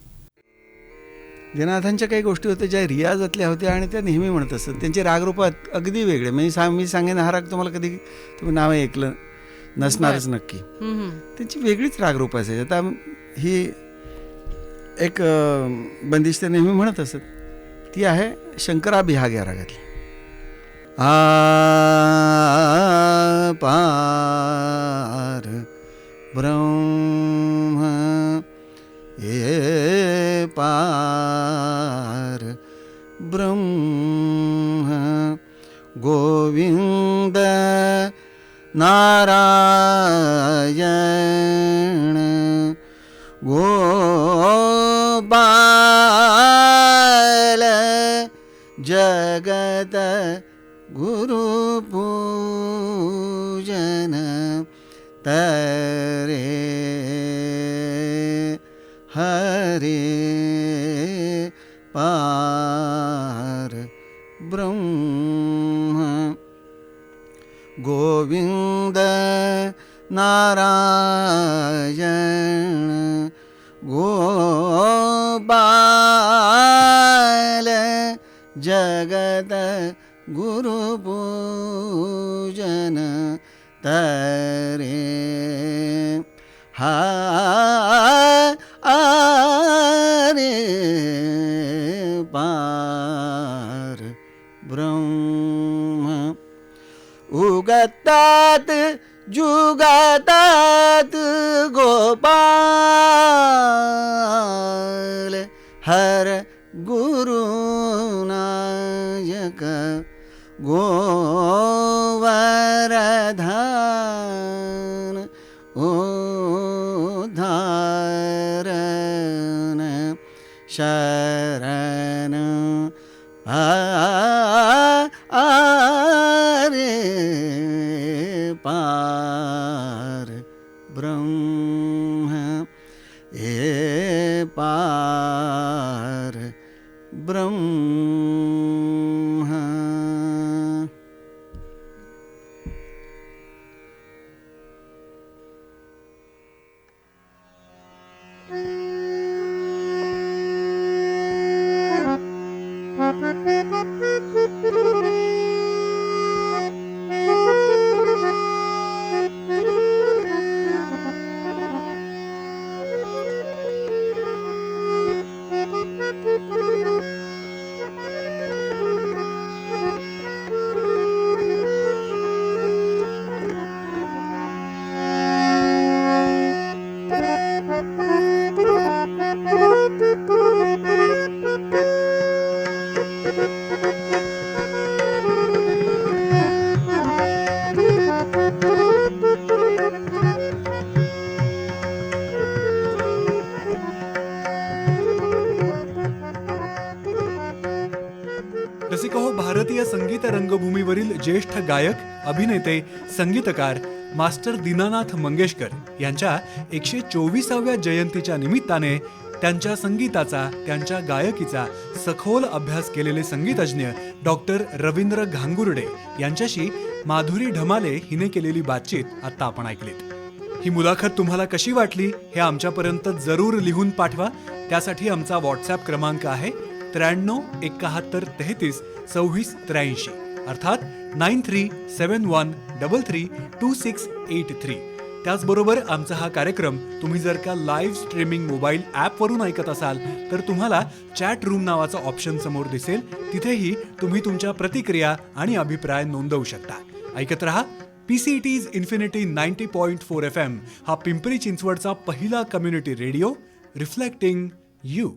दीनानाथांच्या काही गोष्टी होत्या ज्या रियाजातल्या होत्या आणि त्या नेहमी म्हणत असत. त्यांचे रागरूप अगदी वेगळे. मी सांगेन हा राग तुम्हाला कधी तुम्ही नाव ऐकलं नसणारच नक्की. त्यांची वेगळीच रागरूप असायची. आता ही एक बंदिश ते नेहमी म्हणत असत, ती आहे शंकराभिहाग या रागातली. पार ब्रह्म ये पार ब्रह्म गोविंद नारायण गोपाल जगत गुरु पूजन तरे हरे पार ब्रह्म गोविंद नारायण गोपाल जगत गुरु पूजन तरे हरे पार ब्रह्म उगतात जुगतात गोपाल हर गुरुनायक गोवरधान उद्धारण शरण आरे पार ब्रह्म ए पार ब्रह्म.
रसिको, भारतीय संगीत रंगभूमीवरील ज्येष्ठ गायक, अभिनेते, संगीतकार मास्टर दीनानाथ मंगेशकर यांच्या 124व्या जयंतीच्या निमित्ताने त्यांच्या संगीताचा, त्यांच्या गायकीचा सखोल अभ्यास केलेले संगीतज्ञ डॉक्टर रवींद्र घांगुर्डे यांच्याशी माधुरी ढमाले हिने केलेली बातचीत आता आपण ऐकलीत. ही मुलाखत तुम्हाला कशी वाटली हे आमच्यापर्यंत जरूर लिहून पाठवा. त्यासाठी आमचा व्हॉट्सॲप क्रमांक आहे 93 71 33 26 83, अर्थात 9371332683. त्याचबरोबर आमचा हा कार्यक्रम तुम्ही जर का लाईव्ह स्ट्रीमिंग मोबाईल ॲपवरून ऐकत असाल तर तुम्हाला चॅट रूम नावाचा ऑप्शन समोर दिसेल. तिथेही तुम्ही तुमच्या प्रतिक्रिया आणि अभिप्राय नोंदवू शकता. ऐकत रहा PCET's इन्फिनिटी 90.4 FM, हा पिंपरी चिंचवडचा पहिला कम्युनिटी रेडिओ, रिफ्लेक्टिंग यू.